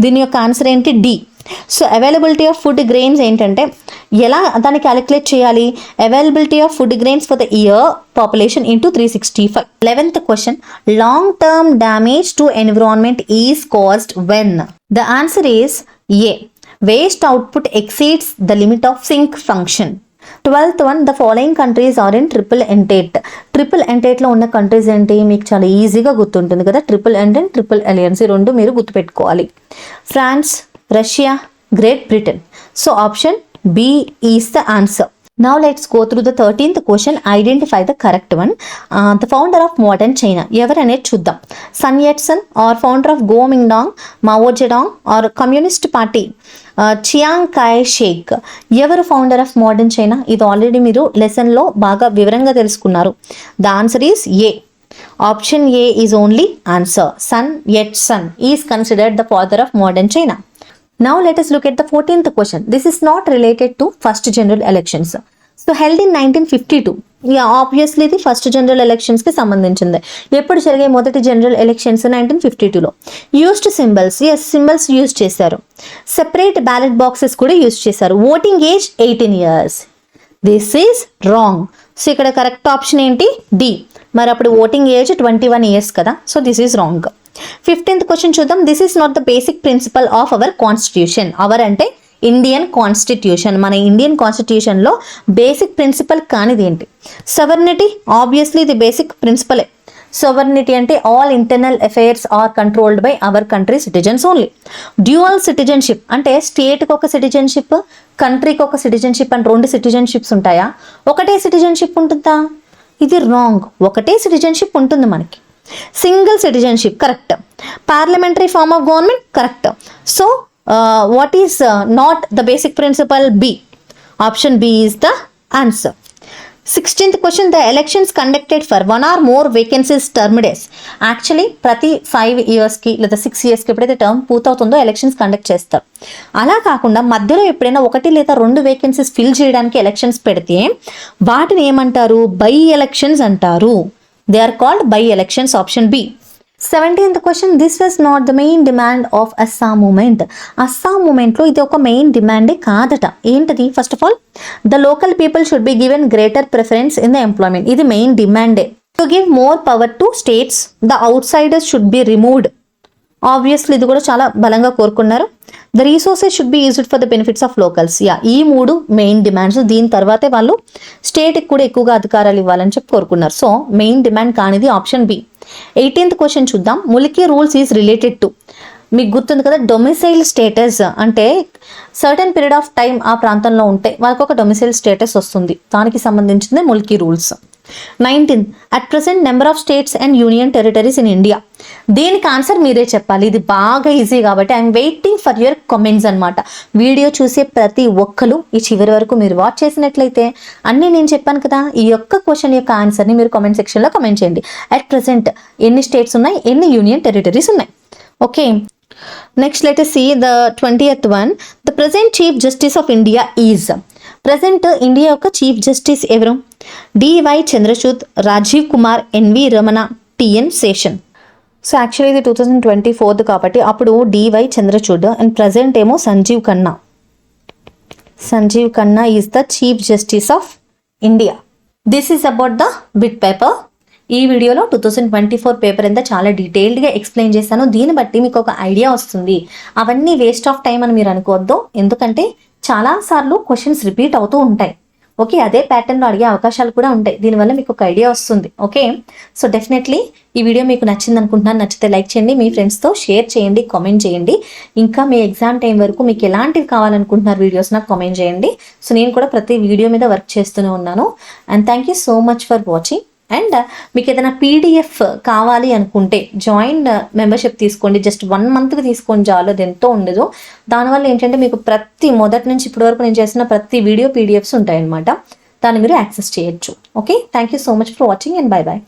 దీని యొక్క ఆన్సర్ ఏంటి? D. So availability of food grains ఏంటంటే ఎలా దాన్ని క్యాలిక్యులేట్ చేయాలి? Availability of food grains for the year population into 365. 11th question, long term damage to environment is caused when? The answer is A. Waste output exceeds the limit of sink function. 12th one, the following countries are in triple entente. Triple ఎంటేట్లో ఉన్న countries ఏంటి? మీకు చాలా ఈజీగా గుర్తుంటుంది కదా, triple entente, triple alliance, ఈ రెండు మీరు గుర్తుపెట్టుకోవాలి. France, Russia, Great Britain. So option B is the answer. Now let's go through the 13th question. Identify the correct one. The founder of modern China. ఎవరనేది చూద్దాం. Sun Yatsen or founder of Kuomintang, Mao Zedong or Communist Party Chiang Kai Shek. ఎవరు founder of modern China? ఇది already మీరు లెసన్లో బాగా వివరంగా తెలుసుకున్నారు. The answer is A. Option A is only answer. Sun Yatsen is considered the father of modern China. Now let us look at the 14th question. This is not related to first general elections. So held in 1952. Yeah, obviously the first general elections కి సంబంధించింది. ఎప్పుడు జరిగే మొదటి general elections? 1952లో. Used symbols, as symbols use చేశారు. Separate ballot boxes కూడా use చేశారు. Voting age 18 years. This is wrong. So ఇక్కడ కరెక్ట్ ఆప్షన్ ఏంటి? డి. మరి అప్పుడు ఓటింగ్ ఏజ్ 21 years కదా, so this is wrong. 15th question చూద్దాం. This is not the basic principle of our constitution. Our అంటే Indian constitution. మన Indian కాన్స్టిట్యూషన్లో basic principle కానిది ఏంటి? సవర్నిటీ. ఆబ్వియస్లీ ఇది బేసిక్ ప్రిన్సిపలే. సవర్నిటీ అంటే all internal affairs are controlled by our country citizens only. Dual citizenship అంటే స్టేట్కి ఒక సిటిజన్షిప్, కంట్రీకి ఒక సిటిజన్షిప్ అని 2 సిటిజన్షిప్స్ ఉంటాయా? ఒకటే సిటిజన్షిప్ ఉంటుందా? ఇది రాంగ్. ఒకటే సిటిజన్షిప్ ఉంటుంది మనకి. Single citizenship correct. Parliamentary form of government correct. So what is not the basic principle? B. Option B is the answer. 16th question, the elections conducted for 1 or more vacancies term days. Actually ప్రతి 5 yearsకి లేదా 6 yearsకి ఎప్పుడైతే term పూర్తవుతుందో elections conduct చేస్తారు. అలా కాకుండా మధ్యలో ఎప్పుడైనా 1 లేదా 2 vacancies fill చేయడానికి ఎలక్షన్స్ పెడితే వాటిని ఏమంటారు? బై ఎలక్షన్స్ అంటారు. They are called by-elections. Option B. 17th question, this was not the main demand of Assam movement. Assam movement లో ఇది ఒక మెయిన్ డిమాండే కాదట. ఏంటది? First of all the local people should be given greater preference in the employment. ఇది main డిమాండే. To give more power to states, the outsiders should be removed. Obviously ఇది కూడా చాలా బలంగా కోరుకున్నారు. The resources should be used for the benefits of locals. Yeah, ఈ 3 main demands. దీని తర్వాతే వాళ్ళు స్టేట్కి కూడా ఎక్కువగా అధికారాలు ఇవ్వాలని చెప్పి కోరుకున్నారు. సో మెయిన్ డిమాండ్ కానిది ఆప్షన్ బి. 18th క్వశ్చన్ చూద్దాం. Mulki rules is related to, మీకు గుర్తుంది కదా, డొమిసైల్ స్టేటస్ అంటే సర్టెన్ పీరియడ్ ఆఫ్ టైం ఆ ప్రాంతంలో ఉంటే వాళ్ళకి ఒక డొమిసైల్ స్టేటస్ వస్తుంది. దానికి సంబంధించింది Mulki rules. 19th, at present number of states and union territories in India. దీనికి ఆన్సర్ మీరే చెప్పాలి. ఇది బాగా ఈజీ కాబట్టి I'm waiting for your comments అనమాట. వీడియో చూసే ప్రతి ఒక్కరు ఈ చివరి వరకు మీరు వాచ్ చేసినట్లయితే అన్నీ నేను చెప్పాను కదా, ఈ యొక్క క్వశ్చన్ యొక్క ఆన్సర్ని మీరు కామెంట్ సెక్షన్లో కామెంట్ చేయండి. అట్ ప్రెసెంట్ ఎన్ని స్టేట్స్ ఉన్నాయి, ఎన్ని యూనియన్ టెరిటరీస్ ఉన్నాయి. Okay, next let us see the 20th one. The present chief justice of India is. Present India యొక్క చీఫ్ జస్టిస్ ఎవరు? D Y Chandrachud, Rajiv Kumar, N V Ramana, T N Seshan. So actually ఇది 2024 కాబట్టి అప్పుడు డివై చంద్రచూడ్ అండ్ ప్రజెంట్ ఏమో Sanjiv Khanna. Sanjiv Khanna is the chief justice of India. This is about the bit paper. ఈ వీడియోలో 2024 paper ఎంత చాలా డీటెయిల్డ్గా ఎక్స్ప్లెయిన్ చేశాను. దీన్ని బట్టి మీకు ఒక ఐడియా వస్తుంది. అవన్నీ వేస్ట్ ఆఫ్ టైం అని మీరు అనుకోవద్దు, ఎందుకంటే చాలాసార్లు క్వశ్చన్స్ రిపీట్ అవుతూ ఉంటాయి. ఓకే, అదే ప్యాటర్న్లో అడిగే అవకాశాలు కూడా ఉంటాయి. దీనివల్ల మీకు ఒక ఐడియా వస్తుంది. ఓకే, సో డెఫినెట్లీ ఈ వీడియో మీకు నచ్చింది అనుకుంటున్నాను. నచ్చితే లైక్ చేయండి, మీ ఫ్రెండ్స్తో షేర్ చేయండి, కామెంట్ చేయండి. ఇంకా మీ ఎగ్జామ్ టైం వరకు మీకు ఎలాంటివి కావాలనుకుంటున్నారు వీడియోస్ నాకు కామెంట్ చేయండి. సో నేను కూడా ప్రతి వీడియో మీద వర్క్ చేస్తూనే ఉన్నాను. And thank you so much for watching. And మీకు ఏదైనా పీడిఎఫ్ కావాలి అనుకుంటే జాయిన్ మెంబర్షిప్ తీసుకోండి. జస్ట్ 1 monthకి తీసుకోండి చాలు, అది ఎంతో ఉండదు. దానివల్ల ఏంటంటే మీకు ప్రతి మొదటి నుంచి ఇప్పటి వరకు నేను చేసిన ప్రతి వీడియో పీడిఎఫ్స్ ఉంటాయన్నమాట. దాన్ని మీరు యాక్సెస్ చేయొచ్చు. Okay, thank you so much for watching and bye bye.